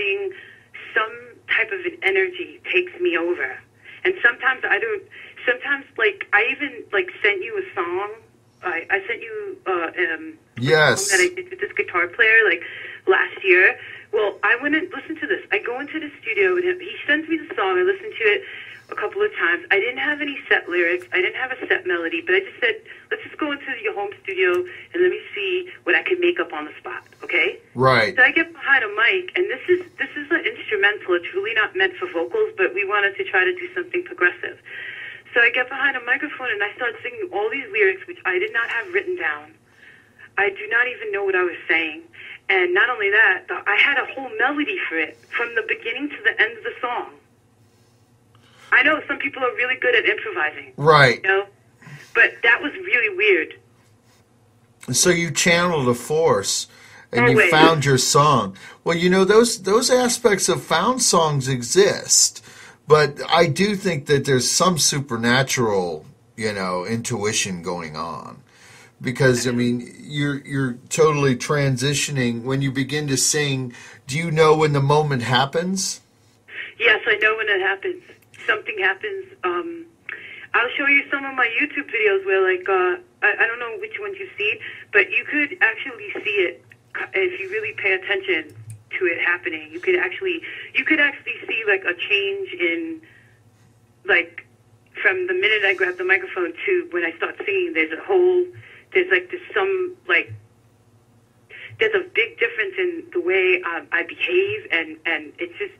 C: type of an energy takes me over. And sometimes I even sent you a song. I sent you
D: yes.
C: a song that I did with this guitar player last year. Well, I went and listened to this. I go into the studio with him. He sends me the song. I listened to it a couple of times. I didn't have any set lyrics. I didn't have a set melody, but I just said, let's just go into your home studio and let me see what I can make up on the spot, okay?
D: Right.
C: So I get behind a mic, and this is an instrumental. It's really not meant for vocals, but we wanted to try to do something progressive. So I get behind a microphone, and I start singing all these lyrics, which I did not have written down. I do not even know what I was saying. And not only that, I had a whole melody for it from the beginning to the end of the song. I know some people are really good at improvising.
D: Right.
C: You know? But that was really weird.
D: So you channeled a force and you
C: Always.
D: found your song. Well, you know, those aspects of found songs exist, but I do think that there's some supernatural, you know, intuition going on. Because I mean, you're totally transitioning when you begin to sing. Do you know when the moment happens?
C: Yes, I know when it happens. Something happens. I'll show you some of my YouTube videos where, like, I don't know which ones you've seen, but you could actually see it if you really pay attention to it happening. You could actually see like a change in, like, from the minute I grab the microphone to when I start singing. There's a big difference in the way I behave, and it's just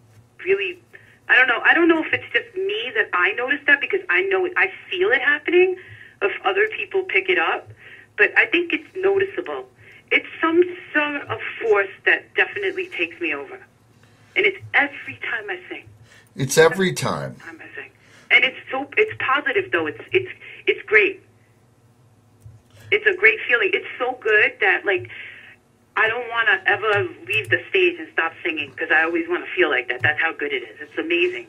C: really, I don't know if it's just me that I notice that, because I know it, I feel it happening, if other people pick it up, but I think it's noticeable. It's some sort of force that definitely takes me over, and it's every time I sing.
D: It's every time.
C: I sing, and it's positive though. It's great. It's a great feeling. It's so good that, like, I don't want to ever leave the stage and stop singing, because I always want to feel like that. That's how good it is. It's amazing.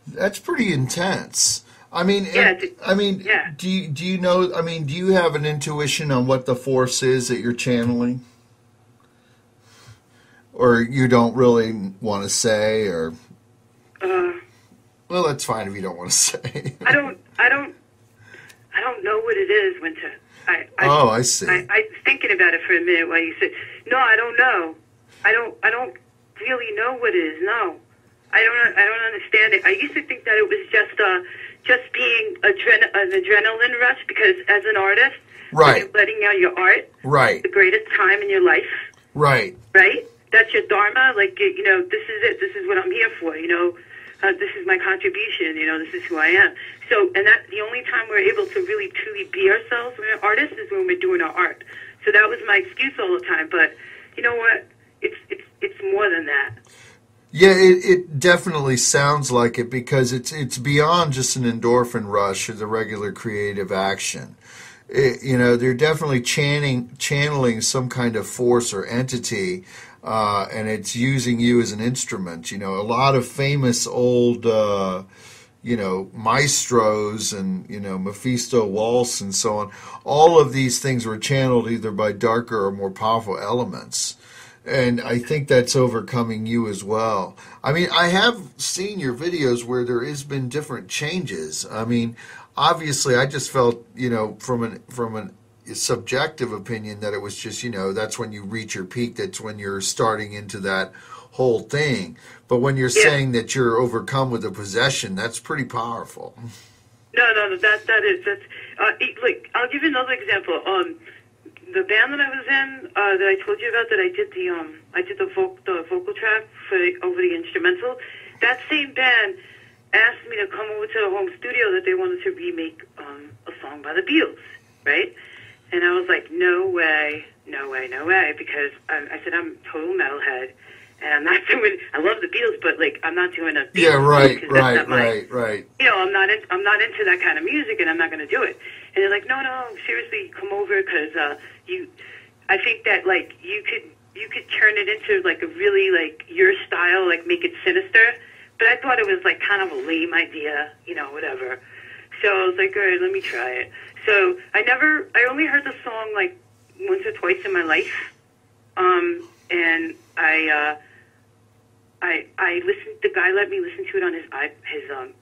D: That's pretty intense. I mean,
C: Yeah,
D: yeah. Do you know? I mean, do you have an intuition on what the force is that you're channeling, or you don't really want to say, or? Well, that's fine if you don't want to say.
C: I don't know what it is, Winter.
D: I see.
C: I was thinking about it for a minute while you said, no, I don't know. I don't really know what it is. No, I don't understand it. I used to think that it was just being an adrenaline rush, because as an artist,
D: right,
C: you're letting out your art,
D: right,
C: the greatest time in your life,
D: right,
C: right. That's your dharma. Like, you know, this is it. This is what I'm here for. You know, this is my contribution. You know, this is who I am. So, and that the only time we're able to really truly be ourselves when we're artists is when we're doing our art. So that was my excuse all the time. But you know what? It's more than that.
D: Yeah, it definitely sounds like it, because it's beyond just an endorphin rush or the regular creative action. You know, they're definitely channeling some kind of force or entity, and it's using you as an instrument. You know, a lot of famous old, you know, maestros and, you know, Mephisto Waltz and so on. All of these things were channeled either by darker or more powerful elements. And I think that's overcoming you as well. I mean, I have seen your videos where there has been different changes. I mean, obviously, I just felt, you know, from a subjective opinion that it was just, you know, that's when you reach your peak. That's when you're starting into that whole thing. But when you're saying that you're overcome with a possession, that's pretty powerful.
C: No, that's like, I'll give you another example. The band that I was in, that I told you about, that I did the vocal track over the instrumental. That same band asked me to come over to the home studio that they wanted to remake a song by the Beatles, right? And I was like, no way, because I said I'm a total metalhead, and I'm not doing. I love the Beatles, but like I'm not doing a Beatles.
D: Yeah, right.
C: You know, I'm not into that kind of music, and I'm not going to do it. And they're like, no, seriously, come over, because I think that like you could turn it into like a really like your style, like make it sinister. But I thought it was like kind of a lame idea, you know, whatever. So I was like, all right, let me try it. So I only heard the song like once or twice in my life, and I listened. The guy let me listen to it on his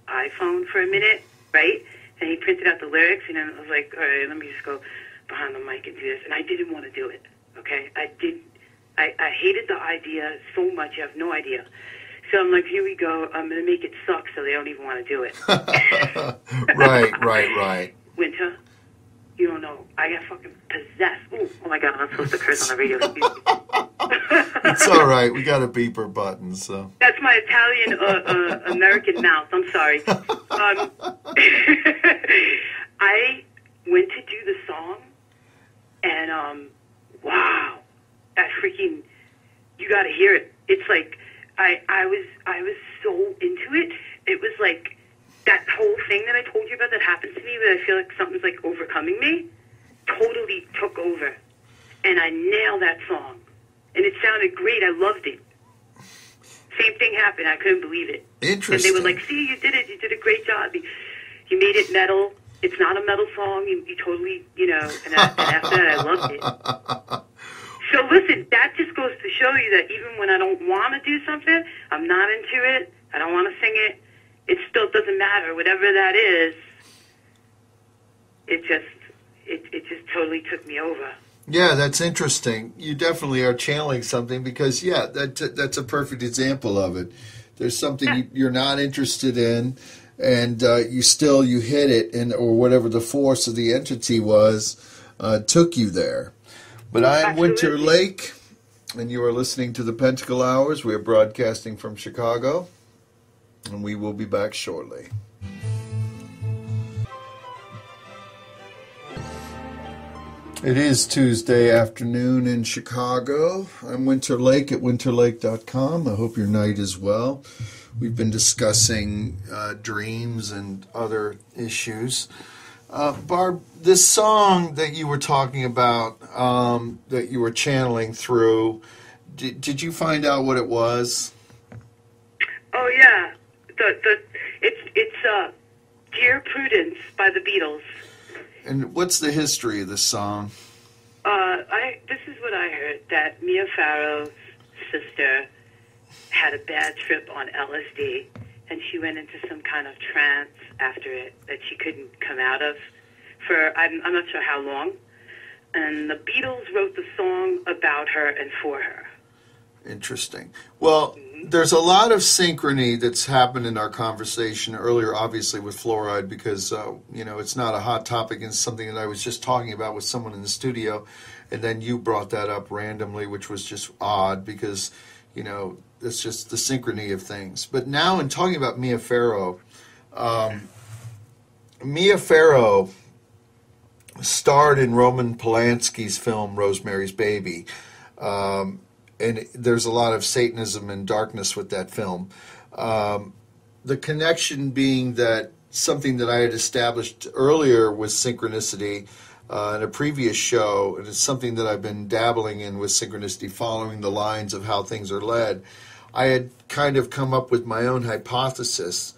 C: iPhone for a minute, right? And he printed out the lyrics, and I was like, all right, let me just go behind the mic and do this. And I didn't want to do it, okay? I hated the idea so much, you have no idea. So I'm like, here we go. I'm going to make it suck so they don't even want to do it.
D: Right.
C: Winter, you don't know. I got fucking possessed. Ooh, oh, my God, I'm not supposed to curse on the radio.
D: It's all right. We got a beeper button, so.
C: That's my Italian American mouth. I'm sorry. I went to do the song, and wow, that freaking, you got to hear it. It's like I was so into it. It was like that whole thing that I told you about that happened to me, where I feel like something's like overcoming me, totally took over, and I nailed that song, and it sounded great. I loved it. Same thing happened. I couldn't believe it.
D: Interesting.
C: And they were like, "See, you did it. You did a great job. You made it metal. It's not a metal song. You totally, and after that, I loved it." So listen, that just goes to show you that even when I don't want to do something, I'm not into it, I don't want to sing it, it still doesn't matter. Whatever that is, it just totally took me over.
D: Yeah, that's interesting. You definitely are channeling something because, yeah, that's a perfect example of it. There's something you're not interested in, and you hit it, or whatever the force of the entity was, took you there. But I am Winter Lake, and you are listening to the Pentacle-Hours. We are broadcasting from Chicago, and we will be back shortly. It is Tuesday afternoon in Chicago. I'm Winter Lake at winterlake.com. I hope your night is well. We've been discussing dreams and other issues. Barb, this song that you were talking about, that you were channeling through, did you find out what it was?
C: Oh yeah, it's "Dear Prudence" by the Beatles.
D: And what's the history of this song?
C: This is what I heard, that Mia Farrow's sister had a bad trip on LSD, and she went into some kind of trance after it that she couldn't come out of for, I'm not sure how long. And the Beatles wrote the song about her and for her.
D: Interesting. Well, there's a lot of synchrony that's happened in our conversation earlier, obviously, with fluoride, because, it's not a hot topic and something that I was just talking about with someone in the studio. And then you brought that up randomly, which was just odd because, it's just the synchrony of things. But now in talking about Mia Farrow, Mia Farrow starred in Roman Polanski's film Rosemary's Baby. And there's a lot of Satanism and darkness with that film. The connection being that something that I had established earlier with synchronicity in a previous show, and it's something that I've been dabbling in with synchronicity, following the lines of how things are led. I had kind of come up with my own hypothesis.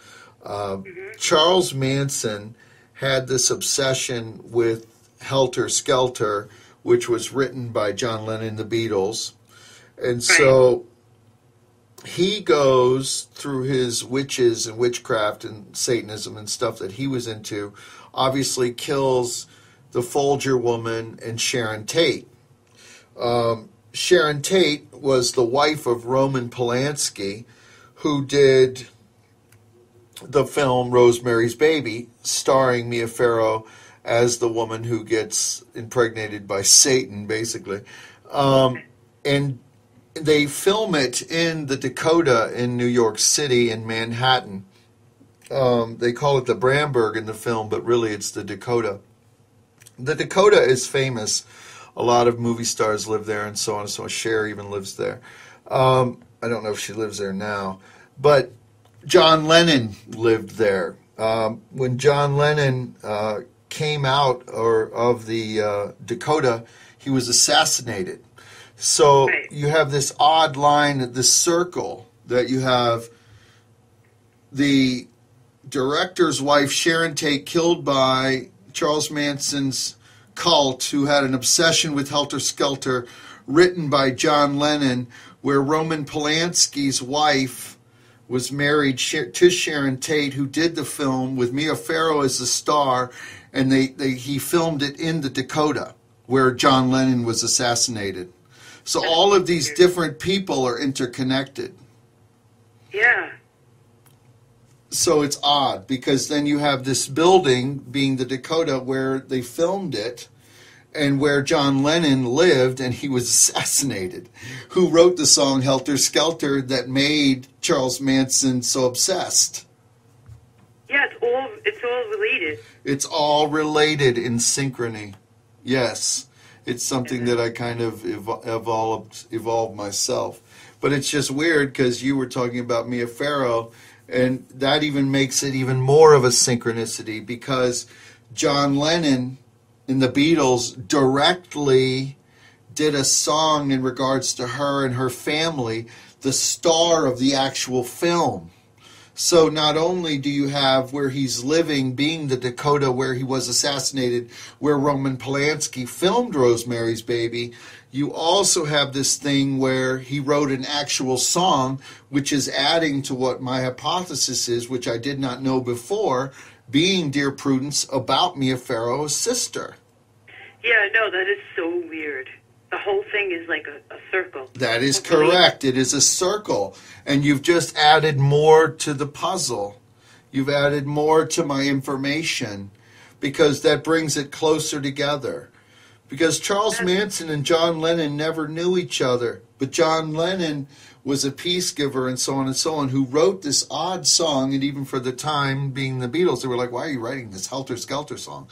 D: Charles Manson had this obsession with Helter Skelter, which was written by John Lennon and the Beatles. And so he goes through his witches and witchcraft and Satanism and stuff that he was into, obviously kills the Folger woman and Sharon Tate. Sharon Tate was the wife of Roman Polanski, who did the film Rosemary's Baby, starring Mia Farrow as the woman who gets impregnated by Satan, basically. And they film it in the Dakota in New York City, in Manhattan. They call it the Bramberg in the film, but really it's the Dakota. The Dakota is famous. A lot of movie stars live there and so on and so on. Cher even lives there. I don't know if she lives there now. But John Lennon lived there. When John Lennon came out of the Dakota, he was assassinated. So you have this odd line, this circle, that you have the director's wife, Sharon Tate, killed by Charles Manson's cult, who had an obsession with Helter Skelter, written by John Lennon, where Roman Polanski's wife was married to Sharon Tate, who did the film with Mia Farrow as the star, and he filmed it in the Dakota, where John Lennon was assassinated. So all of these different people are interconnected.
C: Yeah.
D: So it's odd, because then you have this building, being the Dakota, where they filmed it, and where John Lennon lived, and he was assassinated, who wrote the song Helter Skelter that made Charles Manson so obsessed.
C: Yeah, it's all related.
D: It's all related in synchrony. Yes.
B: It's something that I kind of evolved myself. But it's just weird because you were talking about Mia Farrow, and that even makes it even more of a synchronicity because John Lennon and the Beatles directly did a song in regards to her and her family, the star of the actual film. So not only do you have where he's living being the Dakota where he was assassinated, where Roman Polanski filmed Rosemary's Baby, you also have this thing where he wrote an actual song, which is adding to what my hypothesis is, which I did not know before, being Dear Prudence about Mia Farrow's sister.
C: Yeah, no, that is so weird. The whole thing is like a circle.
B: That is correct. It is a circle. And you've just added more to the puzzle. You've added more to my information because that brings it closer together. Because Charles Manson and John Lennon never knew each other. But John Lennon was a peace giver and so on and so on, who wrote this odd song. And even for the time being the Beatles, they were like, why are you writing this Helter Skelter song?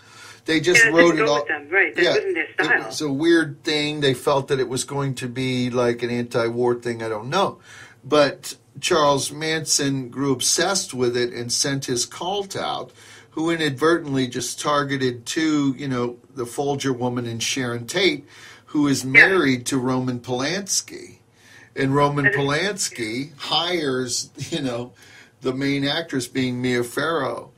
B: They just wrote it all.
C: Right, that wasn't their style.
B: It was a weird thing. They felt that it was going to be like an anti-war thing. I don't know. But Charles Manson grew obsessed with it and sent his cult out, who inadvertently just targeted the Folger woman and Sharon Tate, who is married to Roman Polanski. And Roman Polanski hires, the main actress being Mia Farrow.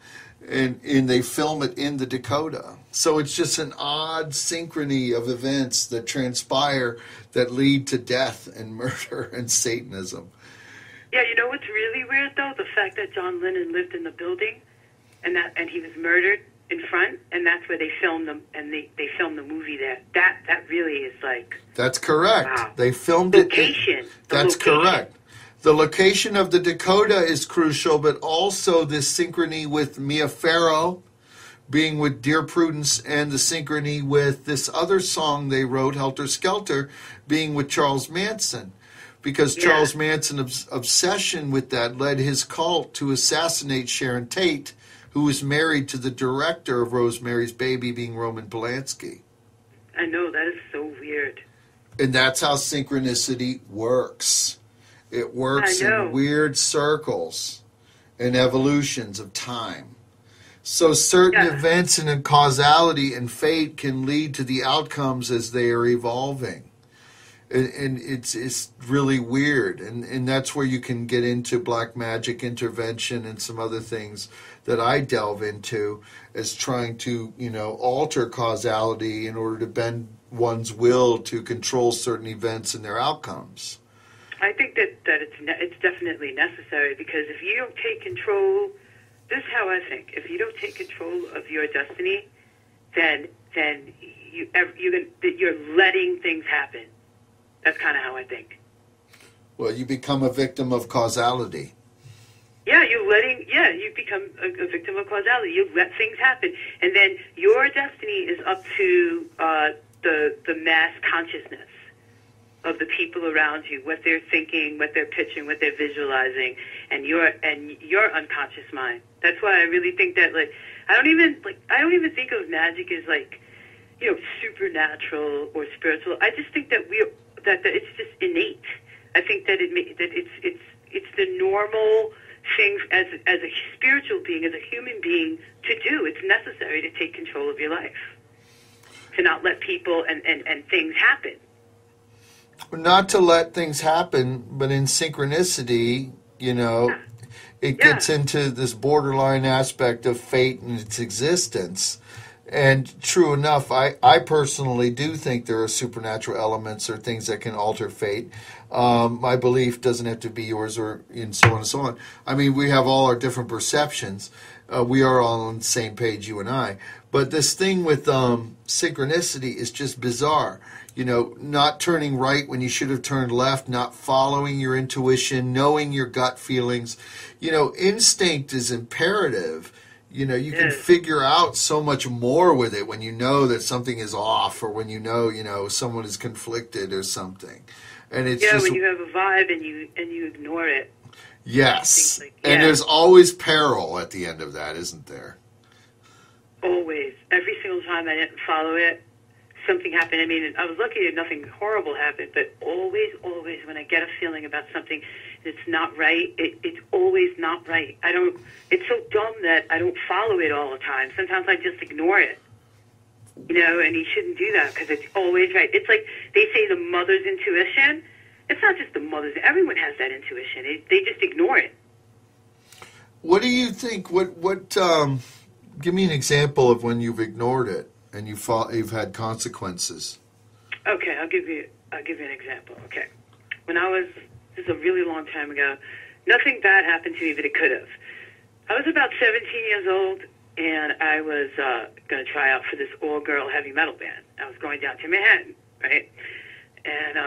B: And they film it in the Dakota. So it's just an odd synchrony of events that transpire that lead to death and murder and Satanism.
C: Yeah, you know what's really weird, though? The fact that John Lennon lived in the building and he was murdered in front, and that's where they filmed them, and they filmed the movie there. That really is like...
B: That's correct.
C: Wow.
B: They filmed
C: location.
B: it. That's correct. The location of the Dakota is crucial, but also this synchrony with Mia Farrow being with Dear Prudence, and the synchrony with this other song they wrote, Helter Skelter, being with Charles Manson. Because Charles Manson's obsession with that led his cult to assassinate Sharon Tate, who was married to the director of Rosemary's Baby, being Roman Polanski.
C: I know, that is so weird.
B: And that's how synchronicity works. It works in weird circles and evolutions of time. So certain events and causality and fate can lead to the outcomes as they are evolving. And it's really weird. And that's where you can get into black magic intervention and some other things that I delve into as trying to, alter causality in order to bend one's will to control certain events and their outcomes.
C: I think that it's definitely necessary, because if you don't take control, this is how I think. If you don't take control of your destiny, then you're letting things happen. That's kind of how I think.
B: Well, you become a victim of causality.
C: Yeah, you become a victim of causality. You let things happen, and then your destiny is up to the mass consciousness of the people around you, what they're thinking, what they're pitching, what they're visualizing, and your unconscious mind. That's why I really think that I don't even think of magic as supernatural or spiritual. I just think that that it's just innate. I think that it's the normal thing as a spiritual being, as a human being, to do. It's necessary to take control of your life, to not let people and things happen.
B: Not to let things happen, but in synchronicity, it gets into this borderline aspect of fate and its existence. And true enough, I personally do think there are supernatural elements or things that can alter fate. My belief doesn't have to be yours, or and so on and so on. I mean, we have all our different perceptions. We are all on the same page, you and I. But this thing with synchronicity is just bizarre. Not turning right when you should have turned left, not following your intuition, knowing your gut feelings. Instinct is imperative. You can figure out so much more with it when you know that something is off, or when someone is conflicted or something. And it's
C: when you have a vibe and you ignore it.
B: Yes. And there's always peril at the end of that, isn't there?
C: Always. Every single time I didn't follow it, something happened. I mean, I was lucky that nothing horrible happened, but always, always, when I get a feeling about something that's not right, it's always not right. It's so dumb that I don't follow it all the time. Sometimes I just ignore it. And you shouldn't do that because it's always right. It's like they say the mother's intuition. It's not just the mother's. Everyone has that intuition. They just ignore it.
D: What do you think? What? Give me an example of when you've ignored it and you've had consequences.
C: Okay, I'll give you an example. Okay, this is a really long time ago. Nothing bad happened to me, but it could have. I was about 17 years old, and I was going to try out for this all-girl heavy metal band. I was going down to Manhattan, right? And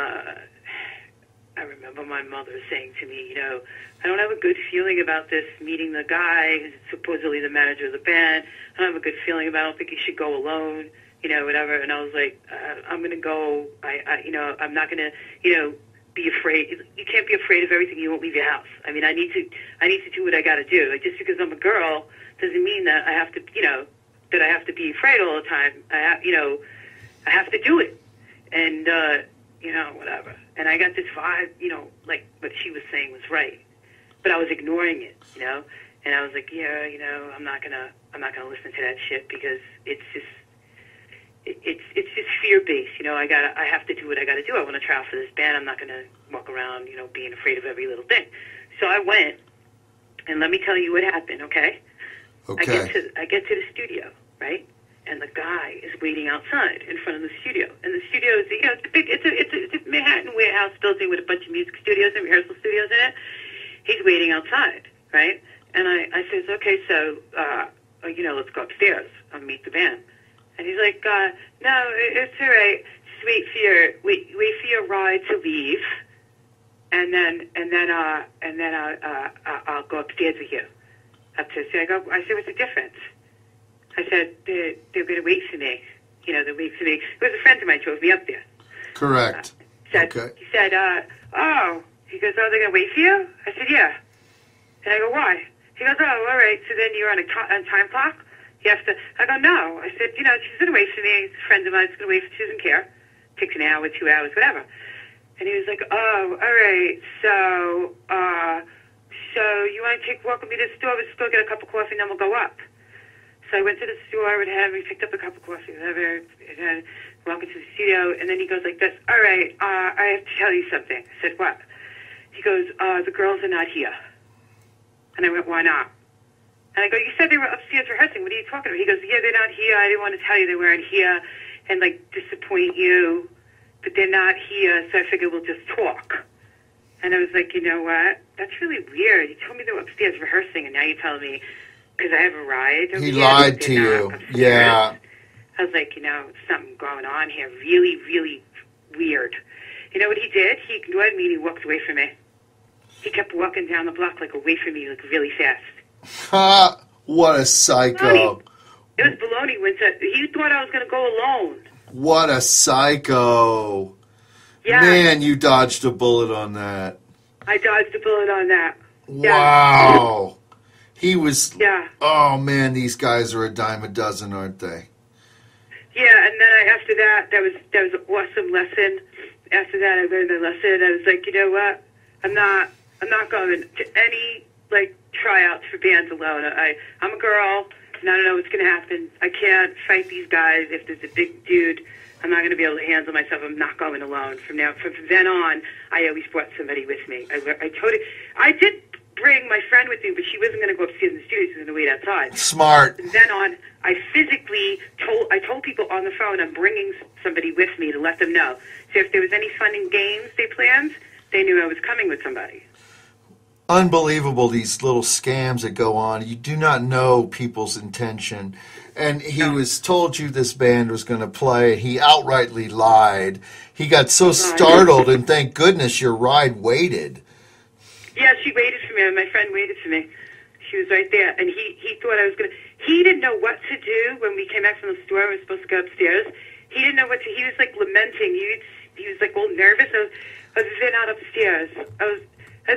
C: I remember my mother saying to me, I don't have a good feeling about this, meeting the guy who's supposedly the manager of the band. I don't have a good feeling about it. I don't think you should go alone, whatever. And I was like, I'm going to go. I'm not going to, be afraid. You can't be afraid of everything. You won't leave your house. I mean, I need to do what I got to do. Like, just because I'm a girl doesn't mean that I have to, that I have to be afraid all the time. I have to do it. And, whatever. And I got this vibe, like what she was saying was right. But I was ignoring it, and I was like, yeah, I'm not gonna listen to that shit because it's just fear based, I have to do what I gotta do. I want to try out for this band. I'm not gonna walk around, being afraid of every little thing. So I went, and let me tell you what happened, okay?
D: Okay.
C: I get to the studio, right? And the guy is waiting outside in front of the studio. And the studio is, it's a Manhattan warehouse building with a bunch of music studios and rehearsal studios in it. He's waiting outside, right? And I says, okay, so, let's go upstairs and meet the band. And he's like, no, it's all right. Just wait for your ride to leave, and then I'll go upstairs with you. Upstairs. So I said, what's the difference? I said, they're going to wait for me. They'll wait for me. It was a friend of mine drove me up there.
D: Correct.
C: Okay. He said, he goes, they're going to wait for you? I said, yeah. And I go, why? He goes, all right, so then you're on a time clock? You have to, I go, no. I said, she's going to wait for me. It's a friend of mine. She's going to wait for, she doesn't care. Takes an hour, 2 hours, whatever. And he was like, all right, so you want to walk with me to the store? Let's just go get a cup of coffee and then we'll go up. So I went to the store with him. We picked up a cup of coffee, whatever, and walked into the studio. And then he goes like this, all right, I have to tell you something. I said, what? He goes, the girls are not here. And I went, why not? And I go, you said they were upstairs rehearsing. What are you talking about? He goes, yeah, they're not here. I didn't want to tell you they weren't here and, disappoint you. But they're not here, so I figured we'll just talk. And I was like, you know what? That's really weird. You told me they were upstairs rehearsing, and now you're telling me because I have a ride.
D: He lied to you.
C: Upstairs.
D: Yeah.
C: I was like, something going on here. Really, really weird. You know what he did? He ignored me and he walked away from me. He kept walking down the block, away from me, really fast.
D: Ha! What a psycho.
C: It was baloney. He thought I was going to go alone.
D: What a psycho.
C: Yeah.
D: Man, you dodged a bullet on that.
C: I dodged a bullet on that.
D: Wow.
C: Yeah.
D: He was...
C: Yeah.
D: Oh, man, these guys are a dime a dozen, aren't they?
C: Yeah, and then after that was an awesome lesson. After that, I learned the lesson. I was like, you know what? I'm not going to any, tryouts for bands alone. I'm a girl, and I don't know what's going to happen. I can't fight these guys. If there's a big dude, I'm not going to be able to handle myself. I'm not going alone. From then on, I always brought somebody with me. I did bring my friend with me, but she wasn't going to go upstairs in the studio. She was going to wait outside.
D: Smart.
C: From then on, I physically told people on the phone I'm bringing somebody with me to let them know. So if there was any fun and games they planned, they knew I was coming with somebody.
D: Unbelievable, these little scams that go on. You do not know people's intention. And he was told you this band was going to play. He outrightly lied. He got so startled, and thank goodness your ride waited.
C: Yeah, she waited for me. My friend waited for me. She was right there. And he thought I was going to... He didn't know what to do when we came back from the store. We were supposed to go upstairs. He didn't know what to... He was, lamenting. He was, all nervous. I was they're not upstairs.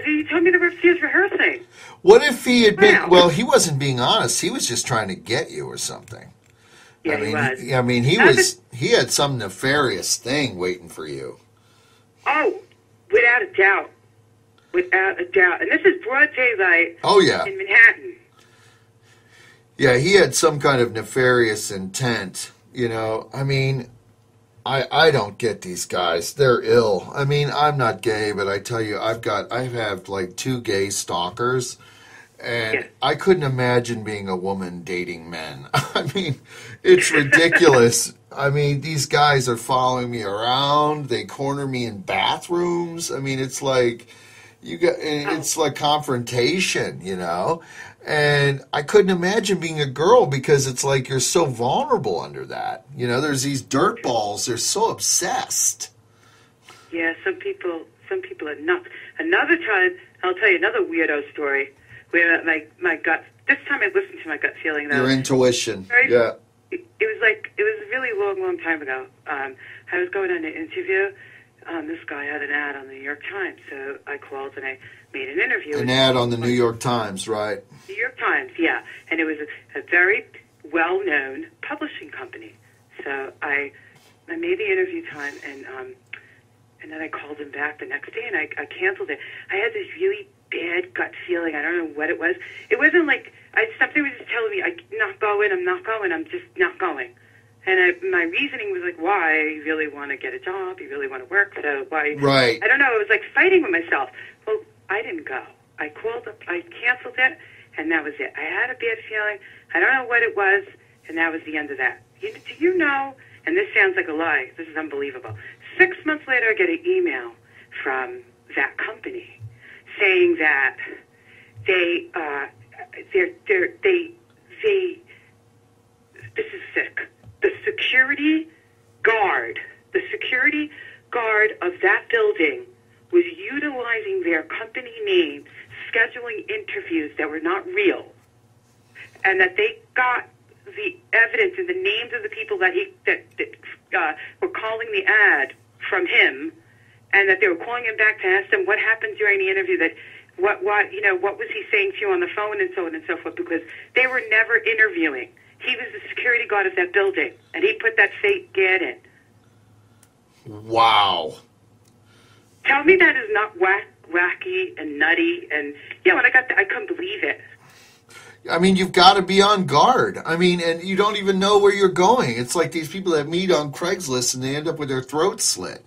C: He told me they were upstairs rehearsing.
D: What if he had been... Well, he wasn't being honest. He was just trying to get you or something.
C: Yeah, he was.
D: He He had some nefarious thing waiting for you.
C: Oh, without a doubt. Without a doubt. And this is broad daylight
D: Oh, yeah.
C: in Manhattan.
D: Yeah, he had some kind of nefarious intent. You know, I mean, I don't get these guys. They're ill. I mean, I'm not gay, but I tell you, I have like 2 gay stalkers, and
C: Yeah.
D: I couldn't imagine being a woman dating men. I mean, it's ridiculous. I mean, these guys are following me around. They corner me in bathrooms. I mean, it's like it's like confrontation, you know. And I couldn't imagine being a girl because it's like you're so vulnerable under that. You know, there's these dirt balls. They're so obsessed.
C: Yeah, some people are nuts. Another time, I'll tell you another weirdo story where my gut. This time I listened to my gut feeling though.
D: Your intuition.
C: Right?
D: Yeah.
C: It was a really long time ago. I was going on an interview. This guy had an ad on the New York Times, so I called and I made an interview.
D: An ad on the New York Times, right?
C: New York Times, yeah, and it was a very well-known publishing company. So I made the interview time, and then I called him back the next day, and I canceled it. I had this really bad gut feeling. I don't know what it was. It wasn't like something was just telling me I'm not going. I'm just not going. And my reasoning was like, why? You really want to get a job. You really want to work. So why?
D: Right.
C: I don't know. It was like fighting with myself. Well, I didn't go. I called up. I canceled it, and that was it. I had a bad feeling. I don't know what it was, and that was the end of that. Do you know, and this sounds like a lie. This is unbelievable. 6 months later, I get an email from that company saying that this is sick. The security guard of that building was utilizing their company name, scheduling interviews that were not real, and that they got the evidence and the names of the people that were calling the ad from him, and that they were calling him back to ask them what happened during the interview, that what was he saying to you on the phone, and so on and so forth, because they were never interviewing. He was the security guard of that building, and he put that fake ad in.
D: Wow.
C: Tell me that is not wacky and nutty, and yeah, when I got that, I couldn't believe it.
D: I mean, you've got to be on guard. I mean, and you don't even know where you're going. It's like these people that meet on Craigslist and they end up with their throats slit,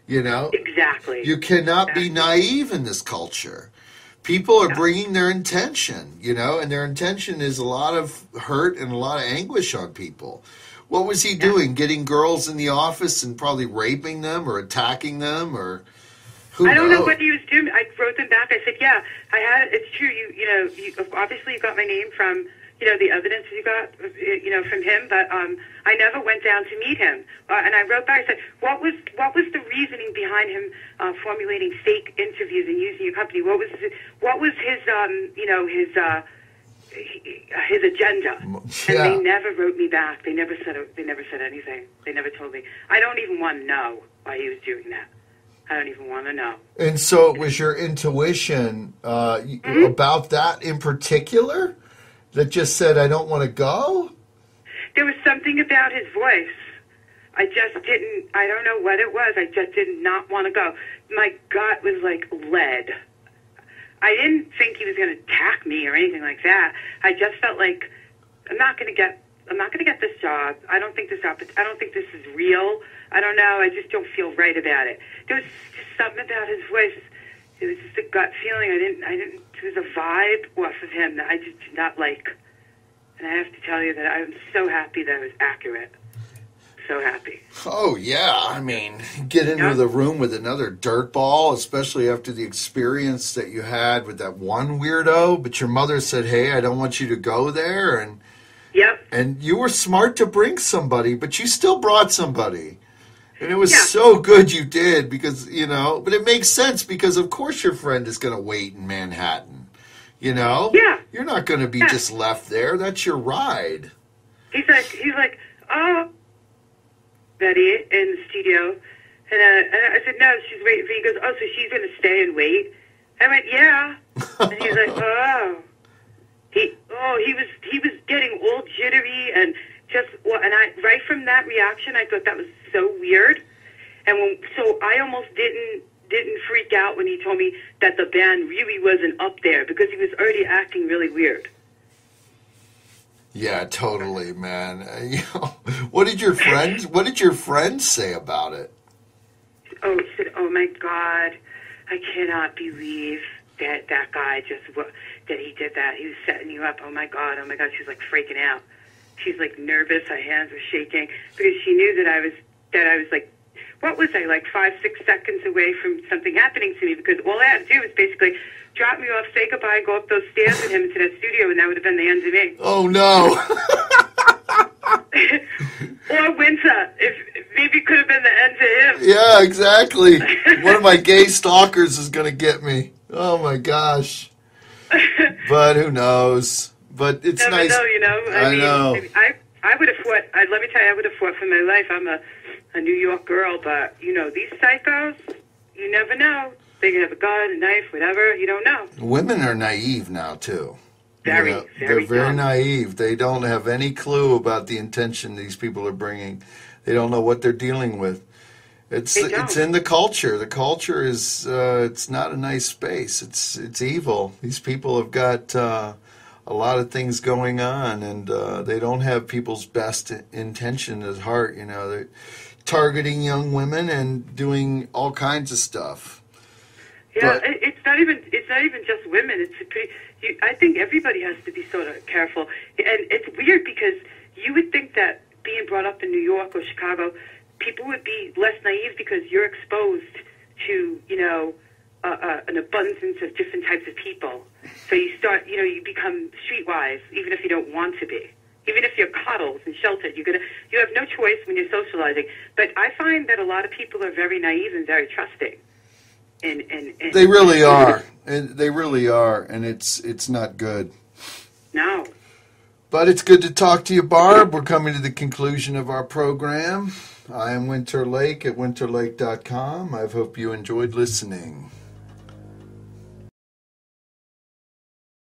D: you know?
C: Exactly.
D: You cannot be naive in this culture. People are bringing their intention, you know, and their intention is a lot of hurt and a lot of anguish on people. What was he doing? Getting girls in the office and probably raping them or attacking them, or who
C: I don't
D: knows?
C: know what he was doing. I wrote them back. I said, yeah, I had it. It's true. You obviously you got my name from, the evidence you got, from him, but I never went down to meet him. And I wrote back. I said, what was the reasoning behind him formulating fake interviews and using your company? What was his agenda? And they never wrote me back. They never said anything. They never told me. I don't even want to know why he was doing that. I don't even want to know.
D: And so it was your intuition about that in particular that just said, I don't want to go?
C: There was something about his voice. I don't know what it was. I just did not want to go. My gut was like lead. I didn't think he was going to attack me or anything like that. I just felt like I'm not going to get this job. I don't think this is real. I don't know. I just don't feel right about it. There was just something about his voice. It was just a gut feeling. There was a vibe off of him that I just did not like. And I have to tell you that I'm so happy that it was accurate. So happy.
D: Oh, yeah. I mean, get into the room with another dirtball, especially after the experience that you had with that one weirdo. But your mother said, hey, I don't want you to go there. And and you were smart to bring somebody, but you still brought somebody. And it was so good you did because, but it makes sense because, of course, your friend is going to wait in Manhattan, Yeah. You're not going to be just left there. That's your ride.
C: He's like, oh, Betty in the studio. And I said, no, she's waiting for you. He goes, oh, so she's going to stay and wait? I went, yeah. And he's like, oh. He was getting all jittery and and I right from that reaction, I thought that was so weird, and so I almost didn't freak out when he told me that the band really wasn't up there because he was already acting really weird.
D: Yeah, totally, man. What did your friends say about it?
C: Oh, he said, "Oh my God, I cannot believe that guy that he did that. He was setting you up. Oh my God." She was like freaking out. She's like nervous. Her hands were shaking because she knew that I was like, what was I, like 5-6 seconds away from something happening to me, because all I had to do was basically drop me off, say goodbye, go up those stairs with him into that studio, and that would have been the end of me.
D: Oh no.
C: Or Winter, if maybe it could have been the end to him.
D: Yeah, exactly. One of my gay stalkers is going to get me. Oh my gosh. But who knows? But it's
C: Never
D: nice.
C: know, you know.
D: I know.
C: I would have fought. Let me tell you, I would have fought for my life. I'm a New York girl, but you know these psychos. You never know. They can have a gun, a knife, whatever. You don't know.
D: Women are naive now too.
C: Very
D: they're very
C: dumb.
D: naive. They don't have any clue about the intention these people are bringing. They don't know what they're dealing with. It's in the culture. The culture is it's not a nice space. It's evil. These people have got a lot of things going on, and they don't have people's best intention at heart. You know, they're targeting young women and doing all kinds of stuff.
C: Yeah, it's not even just women. I think everybody has to be sort of careful, and it's weird because you would think that being brought up in New York or Chicago, people would be less naive because you're exposed to, you know, an abundance of different types of people. So you start, you know, you become streetwise, even if you don't want to be. Even if you're coddled and sheltered, you have no choice when you're socializing. But I find that a lot of people are very naive and very trusting. And
D: they really are. They really are, and it's not good.
C: No.
D: But it's good to talk to you, Barb. We're coming to the conclusion of our program. I am Winter Lake at winterlake.com. I hope you enjoyed listening.